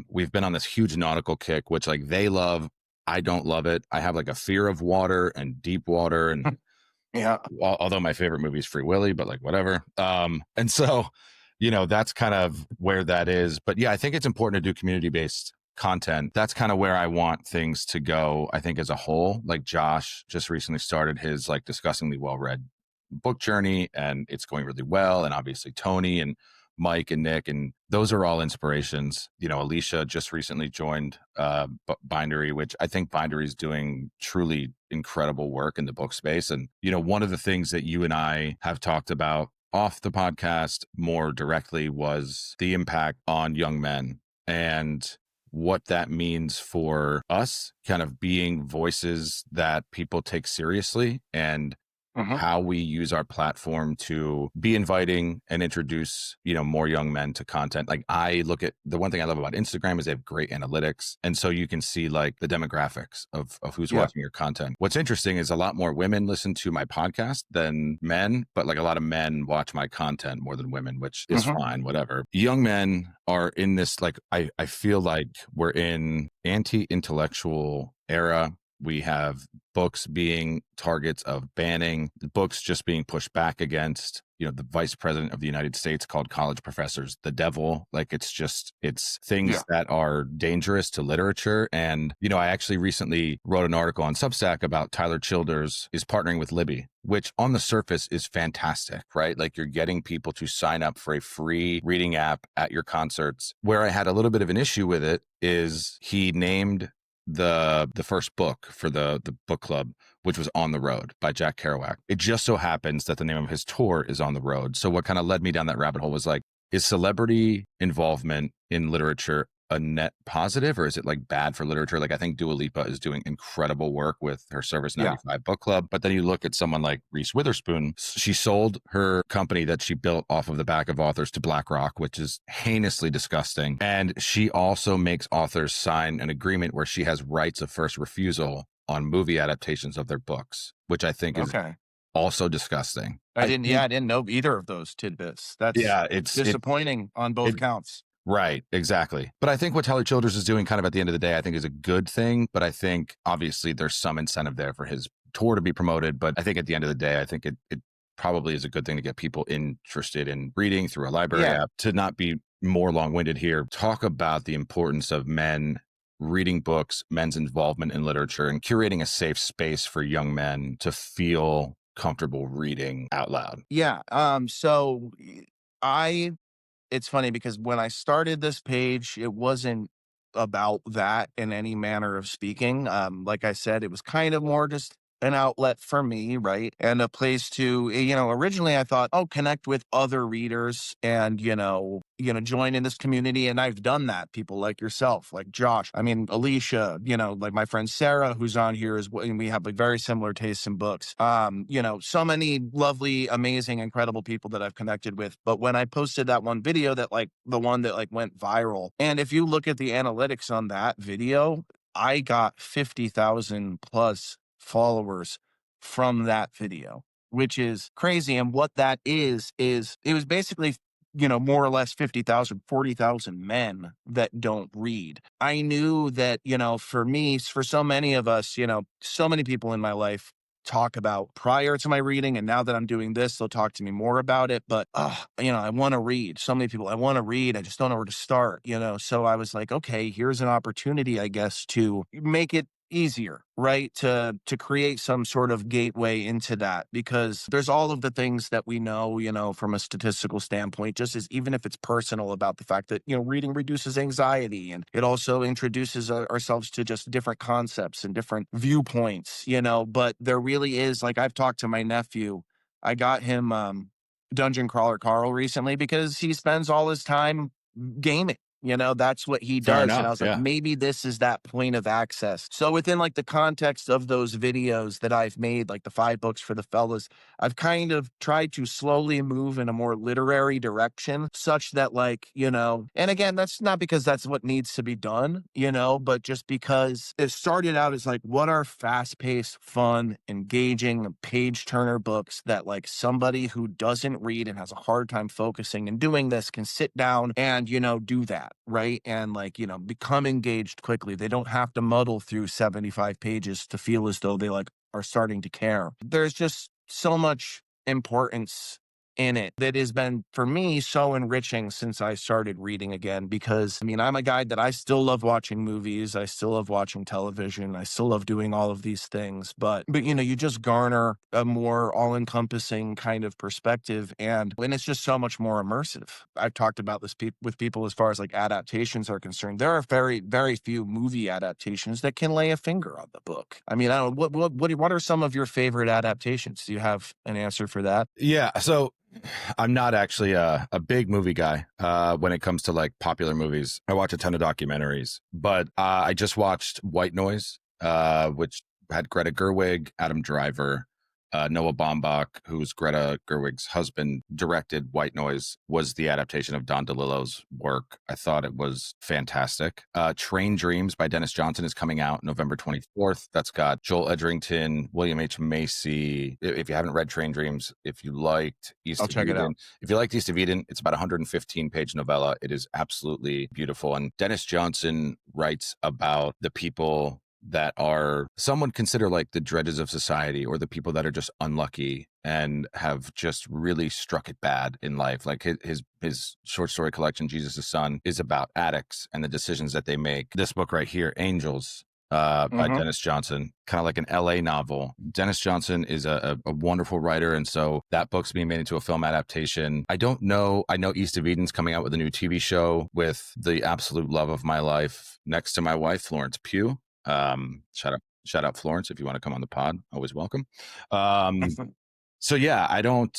We've been on this huge nautical kick, which like they love. I don't love it. I have like a fear of water and deep water. And Yeah. although my favorite movie is Free Willy, but like whatever. And so that's kind of where that is. But yeah, I think it's important to do community-based content. That's kind of where I want things to go, I think, as a whole. Like Josh just recently started his like disgustingly well-read book journey, and it's going really well. And obviously Tony and Mike and Nick, and those are all inspirations. Alicia just recently joined Bindery, which I think Bindery is doing truly incredible work in the book space. And, one of the things that you and I have talked about off the podcast more directly was the impact on young men and what that means for us kind of being voices that people take seriously, and Mhm. how we use our platform to be inviting and introduce, more young men to content. Like, I look at the one thing I love about Instagram is they have great analytics. And so you can see like the demographics of who's Yeah. watching your content. What's interesting is a lot more women listen to my podcast than men, but like a lot of men watch my content more than women, which is Mhm. fine, whatever. Young men are in this, like, I feel like we're in anti-intellectual era. We have books being targets of banning, books just being pushed back against. The vice president of the United States called college professors the devil. Like, it's things Yeah. that are dangerous to literature. And, I actually recently wrote an article on Substack about Tyler Childers is partnering with Libby, which on the surface is fantastic, right? Like, you're getting people to sign up for a free reading app at your concerts. Where I had a little bit of an issue with it is he named the first book for the book club, which was On the Road by Jack Kerouac. It just so happens that the name of his tour is On the Road. So what kind of led me down that rabbit hole was like, is celebrity involvement in literature a net positive, or is it like bad for literature? Like, I think Dua Lipa is doing incredible work with her Service Yeah. 95 book club. But then you look at someone like Reese Witherspoon. She sold her company that she built off of the back of authors to BlackRock, which is heinously disgusting. And she also makes authors sign an agreement where she has rights of first refusal on movie adaptations of their books, which I think is Okay. also disgusting. I didn't know either of those tidbits. That's Yeah, it's disappointing on both it, counts. Right, exactly. But I think what Tyler Childers is doing kind of at the end of the day, I think is a good thing. But I think obviously there's some incentive there for his tour to be promoted. But I think at the end of the day, I think it probably is a good thing to get people interested in reading through a library app. To not be more long-winded here, talk about the importance of men reading books, men's involvement in literature, and curating a safe space for young men to feel comfortable reading out loud. Yeah. So I it's funny because when I started this page, it wasn't about that in any manner of speaking. Like I said, it was kind of more just an outlet for me, right? And a place to, originally I thought, oh, connect with other readers and, join in this community. And I've done that. People like yourself, like Josh, I mean, Alicia, like my friend Sarah, who's on here as well. And we have like very similar tastes in books. So many lovely, amazing, incredible people that I've connected with. But when I posted that one video that like the one that like went viral, and if you look at the analytics on that video, I got 50,000 plus followers from that video, which is crazy. And what that is it was basically, more or less 50,000, 40,000 men that don't read. I knew that, for me, for so many of us, so many people in my life talk about prior to my reading. And now that I'm doing this, they'll talk to me more about it. But, I want to read. So many people, I want to read. I just don't know where to start, So I was like, okay, here's an opportunity, I guess, to make it easier, right? To create some sort of gateway into that, because there's all of the things that we know, from a statistical standpoint, just as even if it's personal, about the fact that, reading reduces anxiety, and it also introduces ourselves to just different concepts and different viewpoints, but there really is, like, I've talked to my nephew. I got him Dungeon Crawler Carl recently because he spends all his time gaming. That's what he Fair does. And I enough. was like, maybe this is that point of access. So within like the context of those videos that I've made, like the 5 books for the fellas, I've kind of tried to slowly move in a more literary direction, such that like, and again, that's not because that's what needs to be done, but just because it started out as like, what are fast-paced, fun, engaging, page-turner books that like somebody who doesn't read and has a hard time focusing and doing this can sit down and, do that. Right. And like, become engaged quickly. They don't have to muddle through 75 pages to feel as though they like are starting to care. There's just so much importance in it that has been, for me, so enriching since I started reading again. Because I mean, I'm a guy that I still love watching movies. I still love watching television. I still love doing all of these things. But you just garner a more all-encompassing kind of perspective, and it's just so much more immersive. I've talked about this with people as far as like adaptations are concerned. There are very, very few movie adaptations that can lay a finger on the book. I mean, I don't know, what are some of your favorite adaptations? Do you have an answer for that? Yeah. So I'm not actually a big movie guy when it comes to like popular movies. I watch a ton of documentaries, but I just watched White Noise, which had Greta Gerwig, Adam Driver, Noah Baumbach, who's Greta Gerwig's husband, directed. White Noise was the adaptation of Don DeLillo's work. I thought it was fantastic. Train Dreams by Dennis Johnson is coming out November 24th. That's got Joel Edgerton, William H. Macy. If you haven't read Train Dreams, if you liked I'll East of check it out. Eden, if you liked East of Eden, it's about a 115-page novella. It is absolutely beautiful. And Dennis Johnson writes about the people that are some would consider like the dregs of society, or the people that are just unlucky and have just really struck it bad in life. Like his short story collection, Jesus' Son, is about addicts and the decisions that they make. This book right here, Angels, by Hmm. Dennis Johnson, kind of like an LA novel. Dennis Johnson is a wonderful writer. And so that book's being made into a film adaptation. I don't know. I know East of Eden's coming out with a new TV show with the absolute love of my life next to my wife, Florence Pugh. Shout out Florence. If you want to come on the pod, always welcome. So yeah, I don't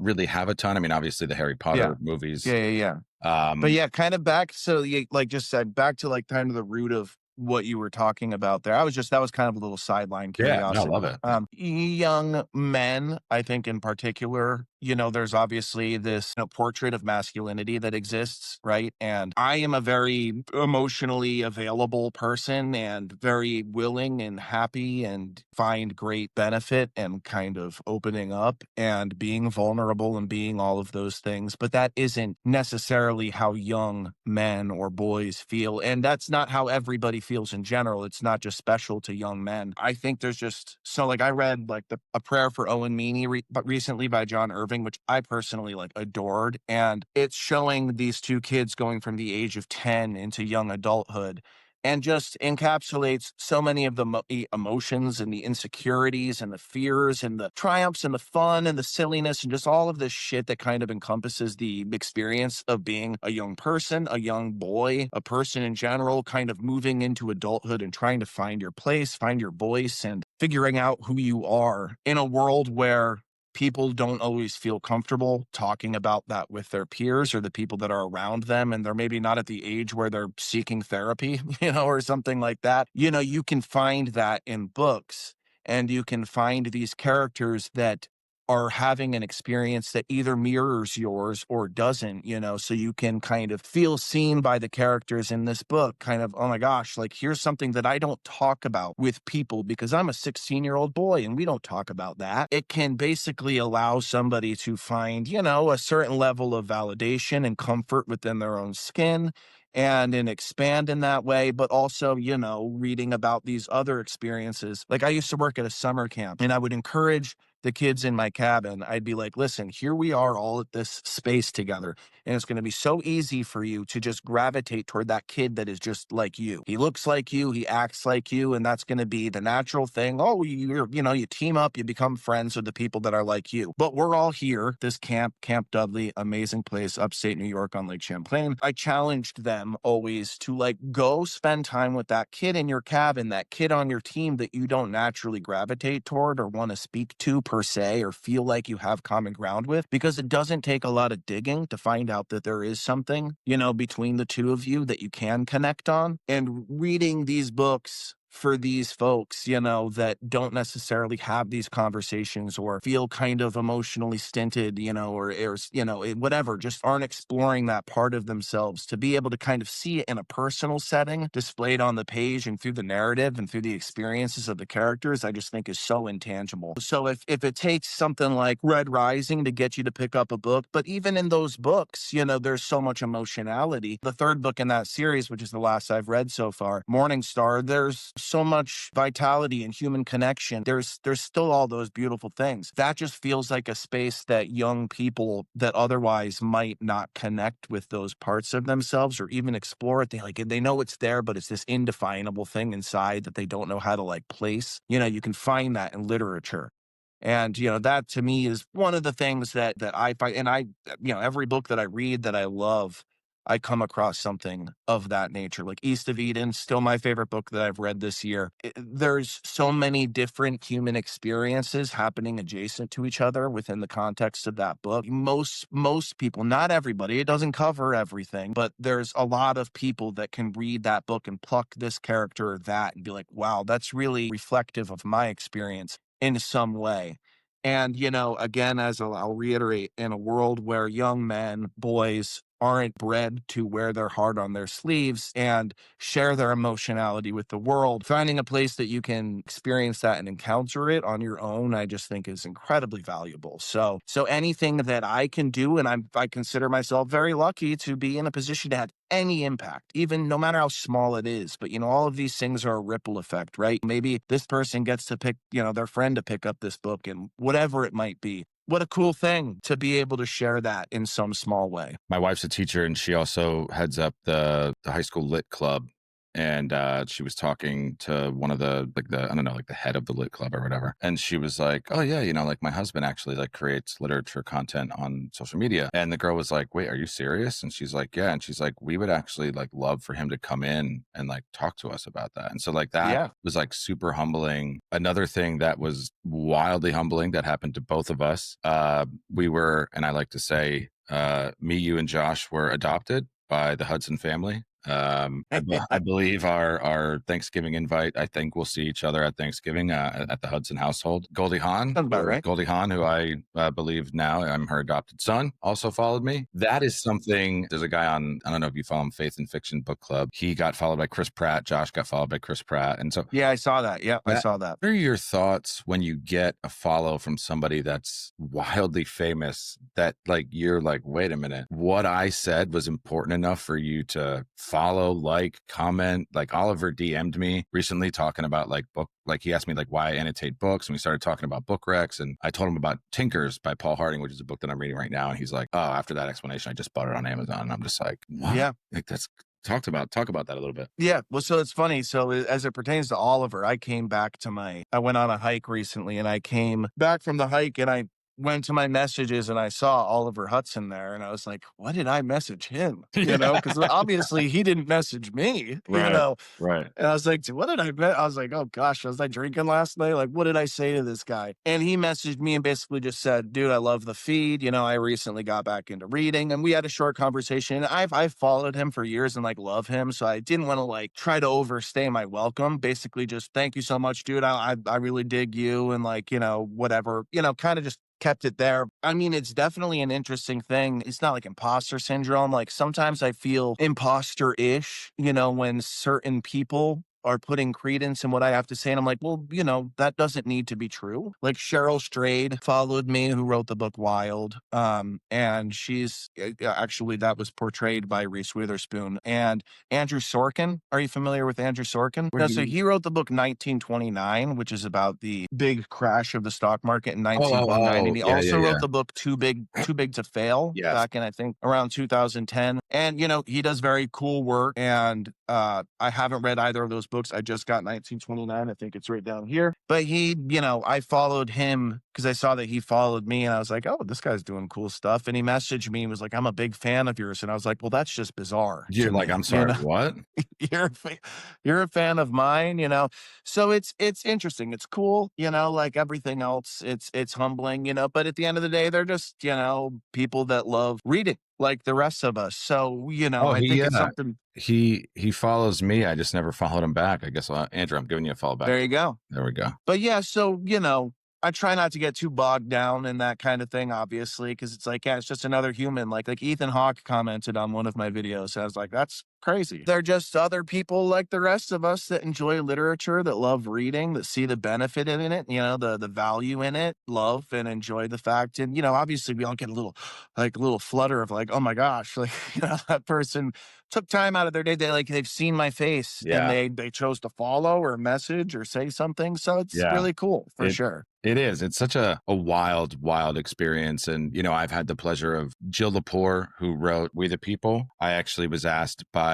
really have a ton. I mean, obviously the Harry Yeah. Potter movies. Yeah. But yeah, kind of back. So you like just said back to like kind of the root of what you were talking about there. That was kind of a little sideline Yeah, no, I love curiosity. it. Young men, I think in particular, there's obviously this portrait of masculinity that exists, right? And I am a very emotionally available person and very willing and happy and find great benefit and kind of opening up and being vulnerable and being all of those things. But that isn't necessarily how young men or boys feel. And that's not how everybody feels in general. It's not just special to young men. I think there's just so like I read like A Prayer for Owen Meany but recently by John Irving, which I personally like adored. And it's showing these two kids going from the age of 10 into young adulthood and just encapsulates so many of the emotions and the insecurities and the fears and the triumphs and the fun and the silliness and just all of this shit that kind of encompasses the experience of being a young person, a young boy, a person in general, kind of moving into adulthood and trying to find your place, find your voice, and figuring out who you are in a world where people don't always feel comfortable talking about that with their peers or the people that are around them. And they're maybe not at the age where they're seeking therapy, or something like that. You can find that in books and you can find these characters that are having an experience that either mirrors yours or doesn't, so you can kind of feel seen by the characters in this book, kind of, oh my gosh, like here's something that I don't talk about with people because I'm a 16-year-old boy and we don't talk about that. It can basically allow somebody to find, a certain level of validation and comfort within their own skin and expand in that way, but also, reading about these other experiences. Like I used to work at a summer camp and I would encourage the kids in my cabin. I'd be like, listen, here we are all at this space together. And it's going to be so easy for you to just gravitate toward that kid that is just like you. He looks like you, he acts like you, and that's going to be the natural thing. Oh, you team up, you become friends with the people that are like you. But we're all here, this camp, Camp Dudley, amazing place, upstate New York on Lake Champlain. I challenged them always to like go spend time with that kid in your cabin, that kid on your team that you don't naturally gravitate toward or want to speak to per se, or feel like you have common ground with, because it doesn't take a lot of digging to find out that there is something, between the two of you that you can connect on. And reading these books for these folks, that don't necessarily have these conversations or feel kind of emotionally stinted, whatever, just aren't exploring that part of themselves, to be able to kind of see it in a personal setting displayed on the page and through the narrative and through the experiences of the characters, I just think is so intangible. So if it takes something like Red Rising to get you to pick up a book, but even in those books, there's so much emotionality. The third book in that series, which is the last I've read so far, Morning Star, there's so much vitality and human connection. There's still all those beautiful things. That just feels like a space that young people that otherwise might not connect with those parts of themselves or even explore it. They know it's there, but it's this indefinable thing inside that they don't know how to like place. You can find that in literature. And, that to me is one of the things that I find. And every book that I read that I love, I come across something of that nature. Like East of Eden, still my favorite book that I've read this year. There's so many different human experiences happening adjacent to each other within the context of that book. Most people, not everybody, it doesn't cover everything, but there's a lot of people that can read that book and pluck this character or that and be like, wow, that's really reflective of my experience in some way. And, again, as I'll reiterate, in a world where young men, boys, aren't bred to wear their heart on their sleeves and share their emotionality with the world, finding a place that you can experience that and encounter it on your own, I just think is incredibly valuable. So anything that I can do, and I consider myself very lucky to be in a position to have any impact, even no matter how small it is. But, all of these things are a ripple effect, right? Maybe this person gets to pick, their friend to pick up this book and whatever it might be. What a cool thing to be able to share that in some small way. My wife's a teacher, and she also heads up the high school lit club. And she was talking to one of the I don't know, like the head of the lit club or whatever. And she was like, oh yeah, like my husband actually like creates literature content on social media. And the girl was like, wait, are you serious? And she's like, yeah. And she's like, we would actually like love for him to come in and like talk to us about that. And so like that was like super humbling. Another thing that was wildly humbling that happened to both of us. We were, and I like to say, me, you, and Josh were adopted by the Hudson family. I believe our Thanksgiving invite, I think we'll see each other at Thanksgiving at the Hudson household. Goldie Hawn, Sounds about right. Goldie Hawn, who I believe now I'm her adopted son, also followed me. That is something. There's a guy on, I don't know if you follow him, Faith and Fiction Book Club. He got followed by Chris Pratt. Josh got followed by Chris Pratt. And so yeah, I saw that. Yeah, I saw that. What are your thoughts when you get a follow from somebody that's wildly famous that like you're like, wait a minute, what I said was important enough for you to follow, like, comment? Like Oliver DM'd me recently talking about like book, like he asked me like why I annotate books, and we started talking about book recs, and I told him about Tinkers by Paul Harding, which is a book that I'm reading right now, and he's like, oh, after that explanation I just bought it on Amazon. And I'm just like, what? Yeah, like that's talk about that a little bit. Yeah. Well, so it's funny. So as it pertains to Oliver, I went on a hike recently, and I came back from the hike and I went to my messages and I saw Oliver Hudson there, and I was like, what did I message him? Because obviously he didn't message me, Right. And I was like, what did I was like, oh gosh, was I drinking last night? Like, what did I say to this guy? And he messaged me and basically just said, dude, I love the feed. I recently got back into reading, and we had a short conversation. I've followed him for years and like love him. So I didn't want to like try to overstay my welcome. Basically just thank you so much, dude. I really dig you, and like, whatever, kind of just kept it there. I mean, it's definitely an interesting thing. It's not like imposter syndrome. Like sometimes I feel imposter-ish, when certain people are putting credence in what I have to say. And I'm like, well, that doesn't need to be true. Like Cheryl Strayed followed me, who wrote the book Wild. And she's actually, that was portrayed by Reese Witherspoon. And Andrew Sorkin. Are you familiar with Andrew Sorkin? No, so he wrote the book 1929, which is about the big crash of the stock market in 1929. And he also wrote the book Too Big to Fail back in, I think, around 2010. And, he does very cool work. And I haven't read either of those books. I just got 1929. I think it's right down here. But he, I followed him because I saw that he followed me, and I was like, oh, this guy's doing cool stuff. And he messaged me and was like, I'm a big fan of yours. And I was like, well, that's just bizarre. You're like, I'm sorry, what? You're a fan of mine, So it's interesting. It's cool, like everything else. It's humbling, but at the end of the day, they're just, people that love reading like the rest of us. So, I think it's something. He follows me. I just never followed him back. I guess, Andrew, I'm giving you a follow back. There you go. There we go. But yeah, so, I try not to get too bogged down in that kind of thing, obviously, because it's like, yeah, it's just another human. Like Ethan Hawke commented on one of my videos. I was like, that's crazy. They're just other people like the rest of us that enjoy literature, that love reading, that see the benefit in it, the value in it, love and enjoy the fact. And, obviously we all get a little flutter of like, oh my gosh, like, that person took time out of their day. They've seen my face and they chose to follow or message or say something. So it's really cool for sure. It is. It's such a wild experience. And, I've had the pleasure of Jill Lepore, who wrote We the People. I actually was asked by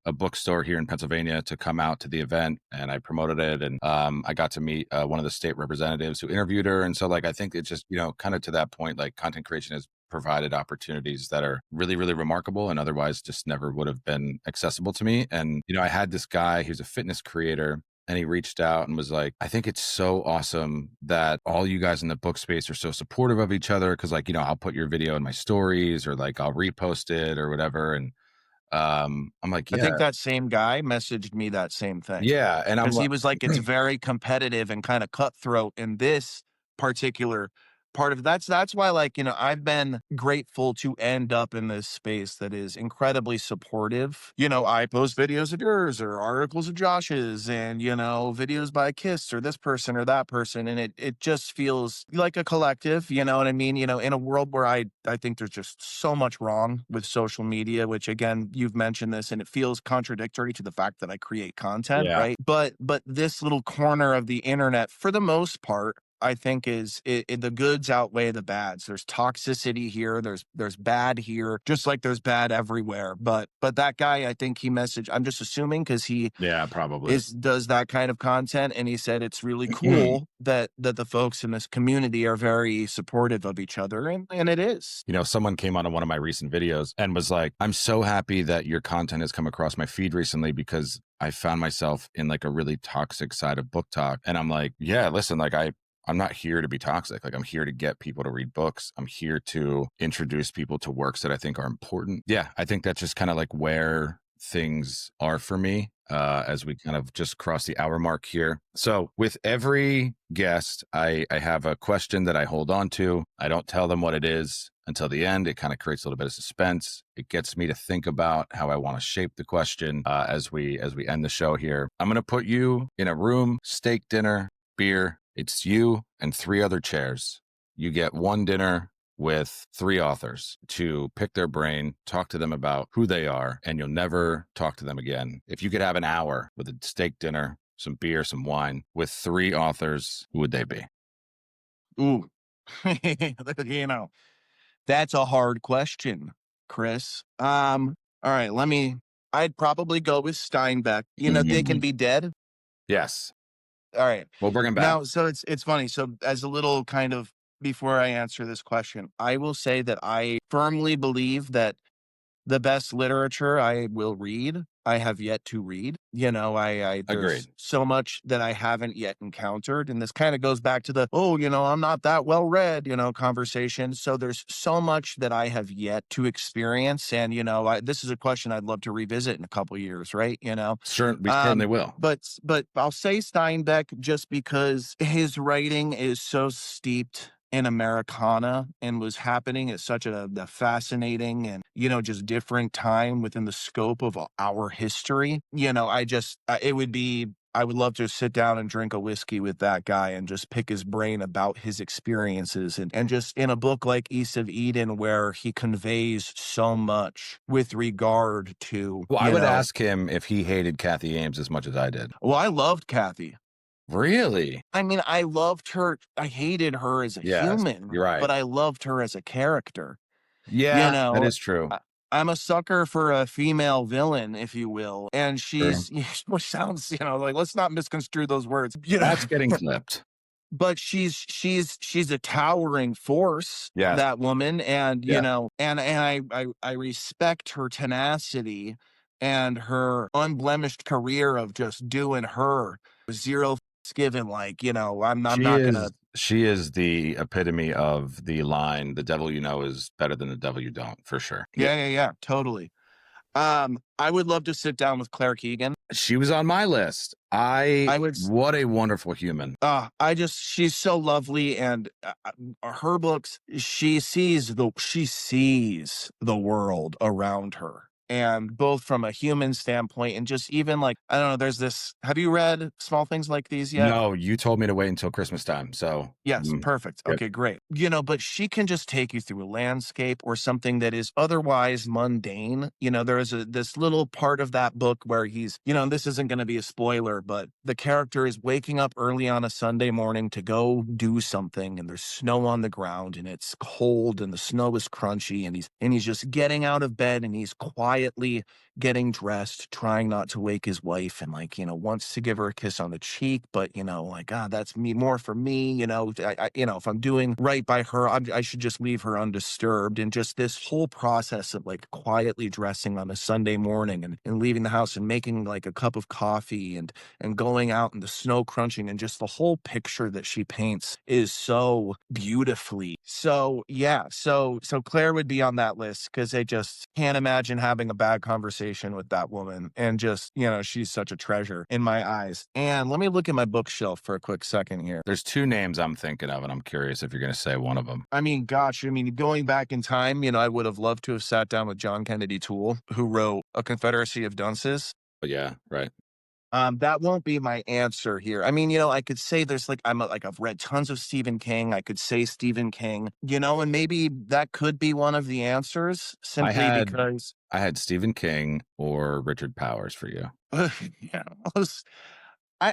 a bookstore here in Pennsylvania to come out to the event, and I promoted it. And I got to meet one of the state representatives who interviewed her. And so, like, I think it's just, kind of to that point, like content creation is provided opportunities that are really, really remarkable and otherwise just never would have been accessible to me. And, I had this guy who's a fitness creator, and he reached out and was like, I think it's so awesome that all you guys in the book space are so supportive of each other. Cause like, I'll put your video in my stories or like I'll repost it or whatever. And I'm like, I yeah, think that same guy messaged me that same thing. yeah. And I'm Because he like, was like, it's very competitive and kind of cutthroat in this particular part of that's why, like, I've been grateful to end up in this space that is incredibly supportive. I post videos of yours or articles of Josh's and, videos by Kiss or this person or that person. And it just feels like a collective, you know what I mean? In a world where I think there's just so much wrong with social media, which again, you've mentioned this and it feels contradictory to the fact that I create content, yeah, right? But this little corner of the internet, for the most part, I think the goods outweigh the bads. There's toxicity here. There's bad here, just like there's bad everywhere. But that guy, I think he messaged. I'm just assuming because he yeah, probably. does that kind of content, and he said it's really cool that the folks in this community are very supportive of each other, and it is. Someone came on one of my recent videos and was like, I'm so happy that your content has come across my feed recently because I found myself in like a really toxic side of book talk. And I'm like, yeah, listen, like I'm not here to be toxic. Like I'm here to get people to read books. I'm here to introduce people to works that I think are important. Yeah, I think that's just kind of like where things are for me as we kind of just cross the hour mark here. So with every guest, I have a question that I hold on to. I don't tell them what it is until the end. It kind of creates a little bit of suspense. It gets me to think about how I want to shape the question as we end the show here. I'm going to put you in a room, steak dinner, beer. It's you and 3 other chairs. You get one dinner with 3 authors to pick their brain, talk to them about who they are, and you'll never talk to them again. If you could have an hour with a steak dinner, some beer, some wine with 3 authors, who would they be? Ooh, that's a hard question, Chris. All right, I'd probably go with Steinbeck. They can be dead. Yes. All right. We'll bring him back. Now, so it's funny. So as a little kind of before I answer this question, I will say that I firmly believe that the best literature I will read, I have yet to read. I Agreed. there's so much that I haven't yet encountered. And this kind of goes back to the, I'm not that well read, conversation. So there's so much that I have yet to experience. And, this is a question I'd love to revisit in a couple years, right? Sure, we certainly will. But I'll say Steinbeck just because his writing is so steeped in Americana and was happening at such a fascinating and, just different time within the scope of our history. I would love to sit down and drink a whiskey with that guy and just pick his brain about his experiences. And just in a book like East of Eden, where he conveys so much with regard to. Well, I would ask him if he hated Kathy Ames as much as I did. Well, I loved Kathy. Really? I mean, I loved her. I hated her as a human, you're right. But I loved her as a character. Yeah, that is true. I'm a sucker for a female villain, if you will. And which sounds, like, let's not misconstrue those words. That's getting flipped. But she's a towering force, that woman. And, and I respect her tenacity and her unblemished career of just doing her zero given. Like, I'm not gonna. She is the epitome of the line, the devil you know is better than the devil you don't, for sure. Yeah, totally. I would love to sit down with Claire Keegan. She was on my list. What a wonderful human. She's so lovely. And her books, she sees the world around her. And both from a human standpoint and just even like, I don't know, there's this, have you read Small Things Like These yet? No, you told me to wait until Christmas time. So yes, perfect. Okay, great. But she can just take you through a landscape or something that is otherwise mundane. There is this little part of that book where he's, this isn't going to be a spoiler, but the character is waking up early on a Sunday morning to go do something, and there's snow on the ground and it's cold and the snow is crunchy, and he's just getting out of bed and he's quietly getting dressed, trying not to wake his wife, and like, wants to give her a kiss on the cheek, but like, that's me, more for me, if I'm doing right by her, I should just leave her undisturbed. And just this whole process of like quietly dressing on a Sunday morning and leaving the house and making like a cup of coffee and going out and the snow crunching, and just the whole picture that she paints is so beautifully. So yeah, so Claire would be on that list because I just can't imagine having a bad conversation with that woman. And just, she's such a treasure in my eyes. And let me look at my bookshelf for a quick second here. There's two names I'm thinking of, and I'm curious if you're going to say one of them. I mean, gosh, going back in time, I would have loved to have sat down with John Kennedy Toole, who wrote A Confederacy of Dunces. But yeah, right. That won't be my answer here. I mean, I could say there's like I've read tons of Stephen King. I could say Stephen King, and maybe that could be one of the answers simply because I had Stephen King or Richard Powers for you. yeah,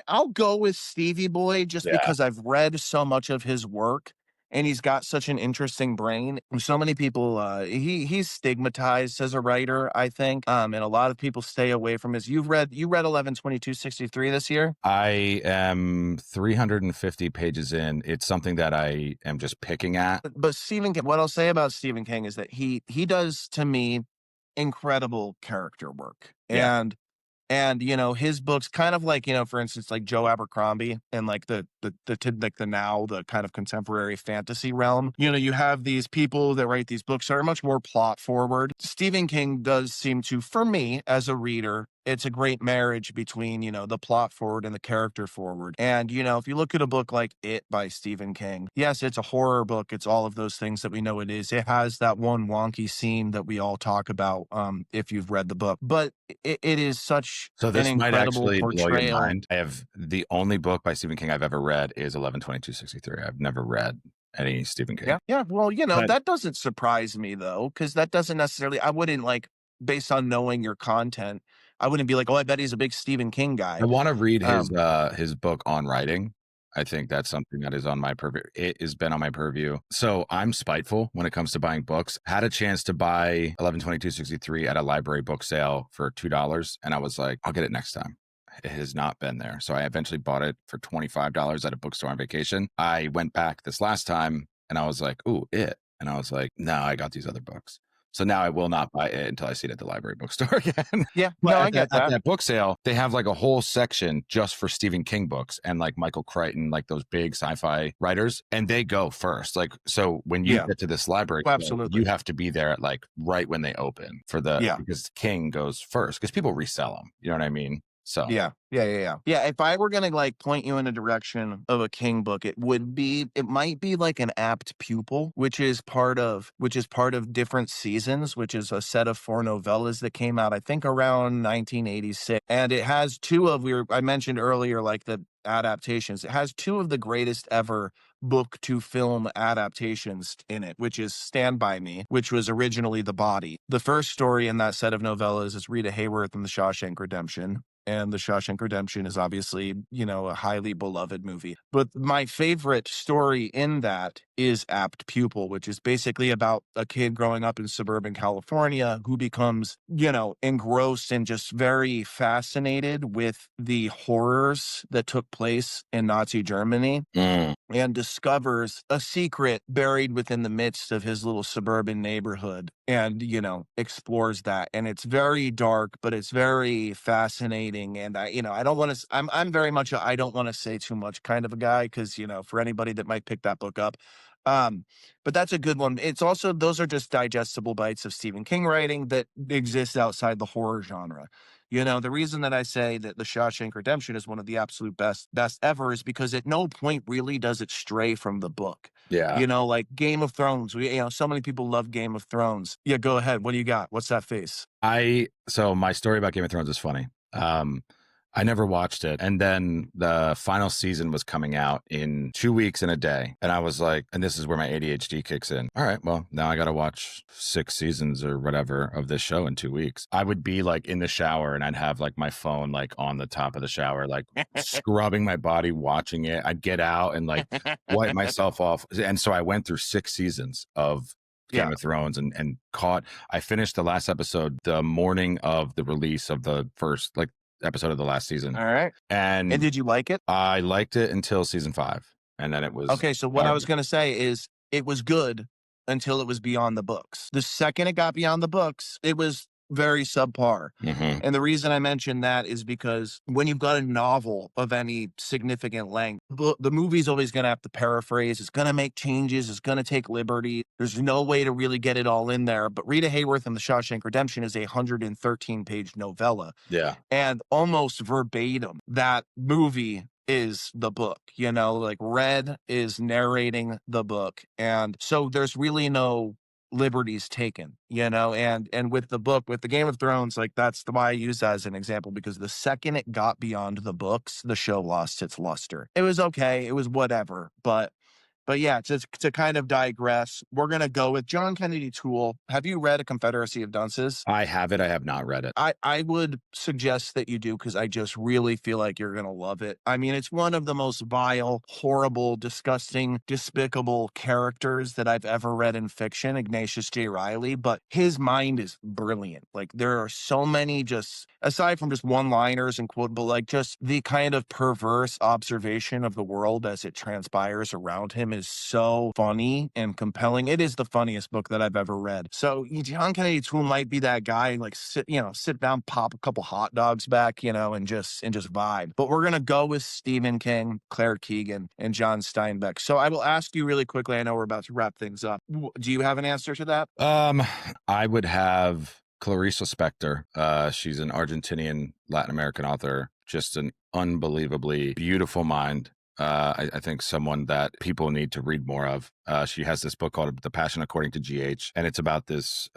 I'll go with Stevie Boy just because I've read so much of his work. And he's got such an interesting brain. So many people, he's stigmatized as a writer, I think. And a lot of people stay away from his. You read 11/22/63 this year? I am 350 pages in. It's something that I am just picking at. But Stephen King, what I'll say about Stephen King is that he does, to me, incredible character work. Yeah. And his books, kind of like, for instance, like Joe Abercrombie and like the kind of contemporary fantasy realm. You have these people that write these books that are much more plot forward. Stephen King does seem to, for me as a reader, it's a great marriage between, the plot forward and the character forward. And, if you look at a book like It by Stephen King, yes, it's a horror book. It's all of those things that we know it is. It has that one wonky scene that we all talk about if you've read the book. But it is such so this an might incredible actually portrayal. blow your mind. I have the only book by Stephen King I've ever read is 11/22/63. I've never read any Stephen King. Yeah. Well, that doesn't surprise me though, because that doesn't necessarily, I wouldn't like, based on knowing your content, I wouldn't be like, oh, I bet he's a big Stephen King guy. I want to read his book on writing. I think that's something that is on my purview. It has been on my purview. So I'm spiteful when it comes to buying books. Had a chance to buy 11/22/63 at a library book sale for $2. And I was like, I'll get it next time. It has not been there. So I eventually bought it for $25 at a bookstore on vacation. I went back this last time and I was like, ooh, It. And I was like, no, I got these other books. So now I will not buy it until I see it at the library bookstore again. Yeah, but no, I get that. At that book sale, they have like a whole section just for Stephen King books and like Michael Crichton, like those big sci-fi writers, and they go first. Like, so when you get to this library, absolutely, you have to be there at like right when they open for because King goes first because people resell them. You know what I mean? So yeah. If I were gonna like point you in a direction of a King book, it might be like An Apt Pupil, which is part of Different Seasons, which is a set of 4 novellas that came out, I think, around 1986, and it has I mentioned earlier, like the adaptations. It has 2 of the greatest ever book to film adaptations in it, which is Stand By Me, which was originally The Body. The first story in that set of novellas is Rita Hayworth in The Shawshank Redemption. And The Shawshank Redemption is obviously, a highly beloved movie. But my favorite story in that is Apt Pupil, which is basically about a kid growing up in suburban California who becomes, engrossed and just very fascinated with the horrors that took place in Nazi Germany. And discovers a secret buried within the midst of his little suburban neighborhood and, explores that. And it's very dark, but it's very fascinating. And I don't want to, I'm very much I don't want to say too much kind of a guy because, for anybody that might pick that book up. But that's a good one. It's also, those are just digestible bites of Stephen King writing that exists outside the horror genre. The reason that I say that The Shawshank Redemption is one of the absolute best ever is because at no point really does it stray from the book. Yeah. Like Game of Thrones. So many people love Game of Thrones. Yeah, go ahead. What do you got? What's that face? So my story about Game of Thrones is funny. I never watched it. And then the final season was coming out in 2 weeks and a day. And I was like, and this is where my ADHD kicks in. All right, well, now I got to watch 6 seasons or whatever of this show in 2 weeks. I would be like in the shower and I'd have like my phone like on the top of the shower, like scrubbing my body, watching it. I'd get out and like wipe myself off. And so I went through 6 seasons of Game of Thrones and caught. I finished the last episode the morning of the release of the first episode of the last season. All right. And did you like it? I liked it until season 5. And then it was okay. So what I was going to say is it was good until it was beyond the books. The second it got beyond the books, it was very subpar. Mhm. And the reason I mention that is because when you've got a novel of any significant length, the movie's always going to have to paraphrase. It's going to make changes. It's going to take liberty. There's no way to really get it all in there. But Rita Hayworth and The Shawshank Redemption is a 113-page novella. Yeah. And almost verbatim, that movie is the book, like Red is narrating the book. And so there's really no liberties taken, and with the book, with the Game of Thrones, that's why I use that as an example, because the second it got beyond the books, the show lost its luster. It was okay. It was whatever, but yeah, just to kind of digress, we're going to go with John Kennedy Toole. Have you read A Confederacy of Dunces? I have it. I have not read it. I would suggest that you do, because I just really feel like you're going to love it. I mean, it's one of the most vile, horrible, disgusting, despicable characters that I've ever read in fiction, Ignatius J. Reilly, but his mind is brilliant. There are so many, just aside from just one-liners and quotable, just the kind of perverse observation of the world as it transpires around him is so funny and compelling. It is the funniest book that I've ever read. So John Kennedy Toole might be that guy, sit down, pop a couple hot dogs back, and just vibe. But we're gonna go with Stephen King, Claire Keegan, and John Steinbeck. So I will ask you really quickly. I know we're about to wrap things up. Do you have an answer to that? I would have Clarice Lispector. She's an Argentinian Latin American author, just an unbelievably beautiful mind. I think someone that people need to read more of. She has this book called The Passion According to GH, and it's about this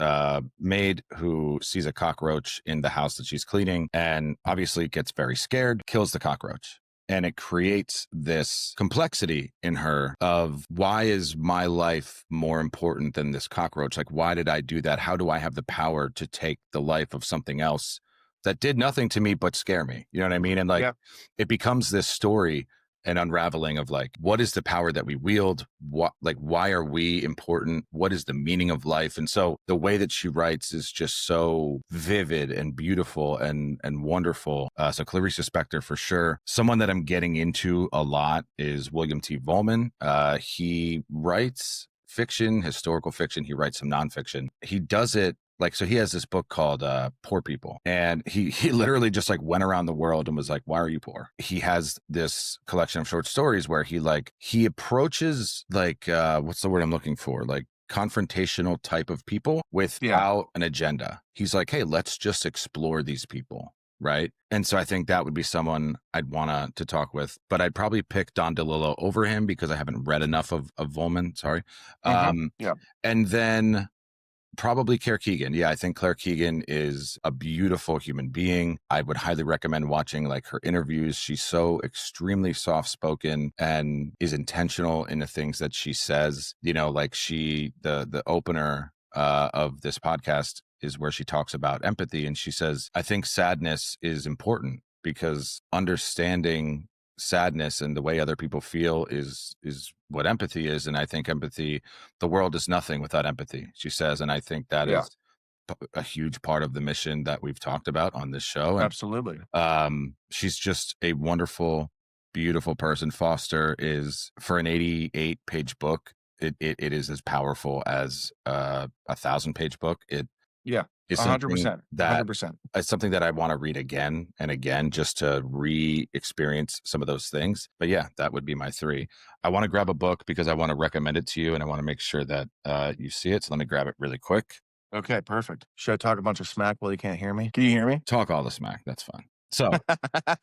maid who sees a cockroach in the house that she's cleaning and obviously gets very scared, kills the cockroach. And it creates this complexity in her of, why is my life more important than this cockroach? Why did I do that? How do I have the power to take the life of something else that did nothing to me but scare me? You know what I mean? And It becomes this story and unraveling of what is the power that we wield? Why are we important? What is the meaning of life? And so the way that she writes is just so vivid and beautiful and wonderful. So Clarice Lispector for sure. Someone that I'm getting into a lot is William T. Vollmann. He writes fiction, historical fiction. He writes some nonfiction. He does it so he has this book called Poor People, and he literally just went around the world and was like, why are you poor? He has this collection of short stories where he approaches what's the word I'm looking for? Confrontational type of people without an agenda. He's like, hey, let's just explore these people. Right. And so I think that would be someone I'd want to talk with, but I'd probably pick Don DeLillo over him because I haven't read enough of Vollmann. Sorry. And then probably Claire Keegan. Yeah, I think Claire Keegan is a beautiful human being. I would highly recommend watching her interviews. She's so extremely soft-spoken and is intentional in the things that she says. The opener of this podcast is where she talks about empathy. And she says, I think sadness is important because understanding sadness and the way other people feel is what empathy is. And I think empathy, the world is nothing without empathy, she says. And I think that is a huge part of the mission that we've talked about on this show. And, absolutely. She's just a wonderful, beautiful person. Foster is, for an 88-page book, it is as powerful as a 1,000-page book. It is 100%. That 100%. It's something that I want to read again and again just to re-experience some of those things. But yeah, that would be my 3. I want to grab a book because I want to recommend it to you and I want to make sure that you see it. So let me grab it really quick. Okay, perfect. Should I talk a bunch of smack while you can't hear me? Can you hear me? Talk all the smack. That's fine. So,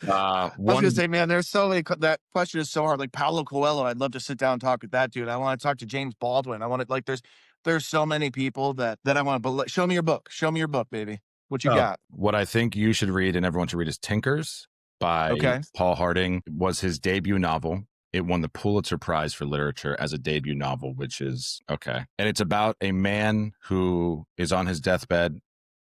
I was gonna say, man, there's so many. That question is so hard. Paulo Coelho, I'd love to sit down and talk with that dude. I want to talk to James Baldwin. I want to there's so many people that I want to. Show me your book. Show me your book, baby. What you got? What I think you should read and everyone should read is Tinkers by Paul Harding. It was his debut novel. It won the Pulitzer Prize for Literature as a debut novel, which is okay. And it's about a man who is on his deathbed.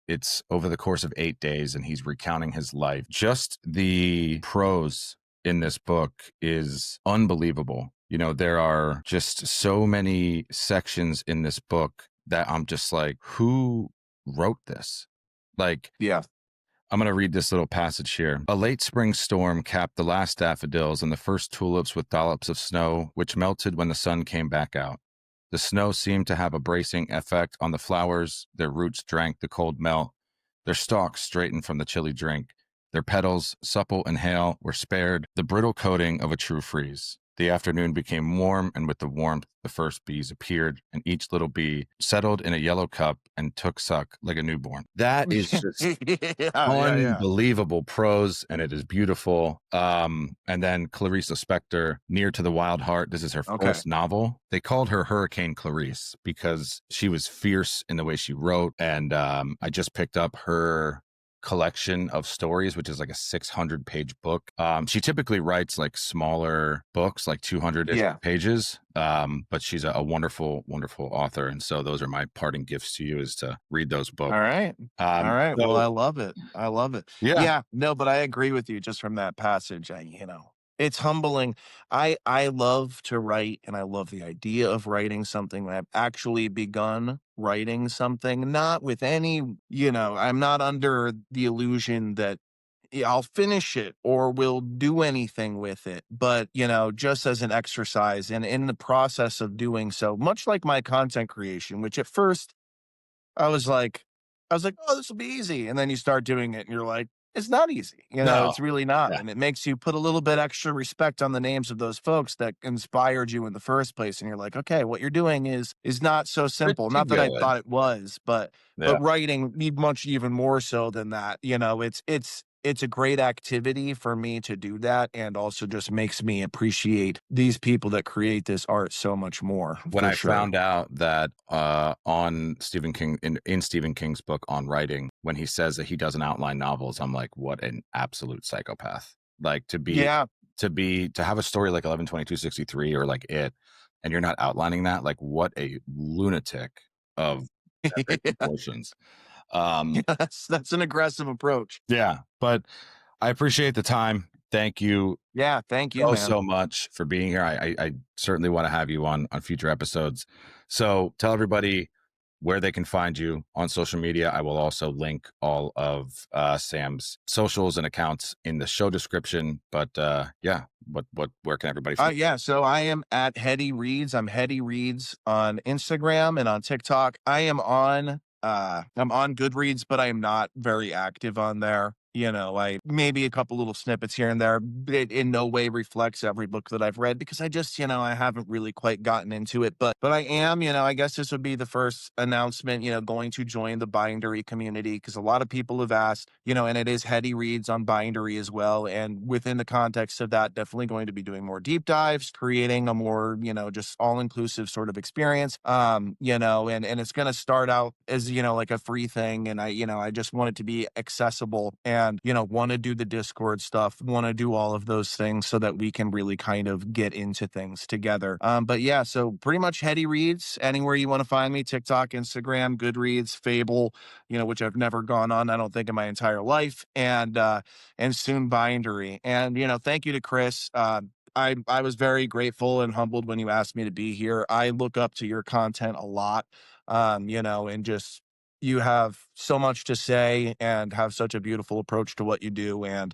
It's over the course of 8 days and he's recounting his life. Just the prose in this book is unbelievable. There are just so many sections in this book that I'm just like, who wrote this? Like, Yeah. I'm going to read this little passage here. A late spring storm capped the last daffodils and the first tulips with dollops of snow, which melted when the sun came back out. The snow seemed to have a bracing effect on the flowers. Their roots drank the cold melt. Their stalks straightened from the chilly drink. Their petals, supple and hale, were spared the brittle coating of a true freeze. The afternoon became warm, and with the warmth, the first bees appeared, and each little bee settled in a yellow cup and took suck like a newborn. That is just Yeah. unbelievable prose, and it is beautiful. And then Clarissa Spector, Near to the Wild Heart. This is her Okay. first novel. They called her Hurricane Clarice because she was fierce in the way she wrote. And I just picked up her collection of stories, which is like a 600-page book. She typically writes like smaller books, like 200 Yeah. pages. But she's a wonderful, wonderful author. And so those are my parting gifts to you, is to read those books. All right. All right. Well, So I love it. I love it. yeah, Yeah. No, but I agree with you just from that passage. It's humbling. I love to write and I love the idea of writing something. I've actually begun writing something, not with any, I'm not under the illusion that yeah, I'll finish it or will do anything with it. But, just as an exercise and in the process of doing so, much like my content creation, which at first I was like "Oh, this will be easy." And then you start doing it and you're like, "It's not easy." no, It's really not. yeah, And it makes you put a little bit extra respect on the names of those folks that inspired you in the first place. And you're like, "Okay, what you're doing is not so simple." pretty Not that I good. thought it was, but Yeah. writing much even more so than that. It's a great activity for me to do that, and also just makes me appreciate these people that create this art so much more, When for I sure. found out that on Stephen King, in Stephen King's book on writing, when he says that he doesn't outline novels, I'm like, what an absolute psychopath. Like Yeah. to have a story like 11/22/63 or like it, and you're not outlining that, like what a lunatic of epic proportions. Um, That's an aggressive approach. yeah, but I appreciate the time. Thank you Yeah, thank you, man. so much for being here. I certainly want to have you on future episodes. So tell everybody where they can find you on social media. I will also link all of Sam's socials and accounts in the show description. But yeah, where can everybody find? Yeah, so I am at Hetty Reads. I'm Hetty Reads on Instagram and on TikTok. I'm on Goodreads, but I am not very active on there. I maybe a couple little snippets here and there. It in no way reflects every book that I've read because I just, I haven't really quite gotten into it. But I am, I guess this would be the first announcement, going to join the Bindery community because a lot of people have asked, and it is Hetty Reads on Bindery as well. And within the context of that, definitely going to be doing more deep dives, creating a more, just all-inclusive sort of experience. And it's gonna start out as, like a free thing. And I just want it to be accessible and, want to do the Discord stuff, want to do all of those things so that we can really kind of get into things together. But yeah, so pretty much Hetty Reads, anywhere you want to find me, TikTok, Instagram, Goodreads, Fable, which I've never gone on, I don't think, in my entire life, and soon Bindery. And, thank you to Chris. I was very grateful and humbled when you asked me to be here. I look up to your content a lot, and just you have so much to say and have such a beautiful approach to what you do, and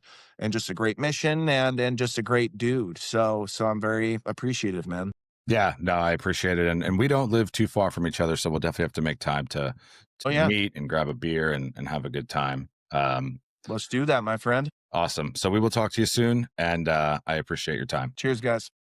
just a great mission, and just a great dude. So I'm very appreciative, man. Yeah, no, I appreciate it. And we don't live too far from each other, so we'll definitely have to make time Oh to yeah, meet and grab a beer and have a good time. let's do that, my friend. Awesome. So we will talk to you soon, and I appreciate your time. Cheers, guys.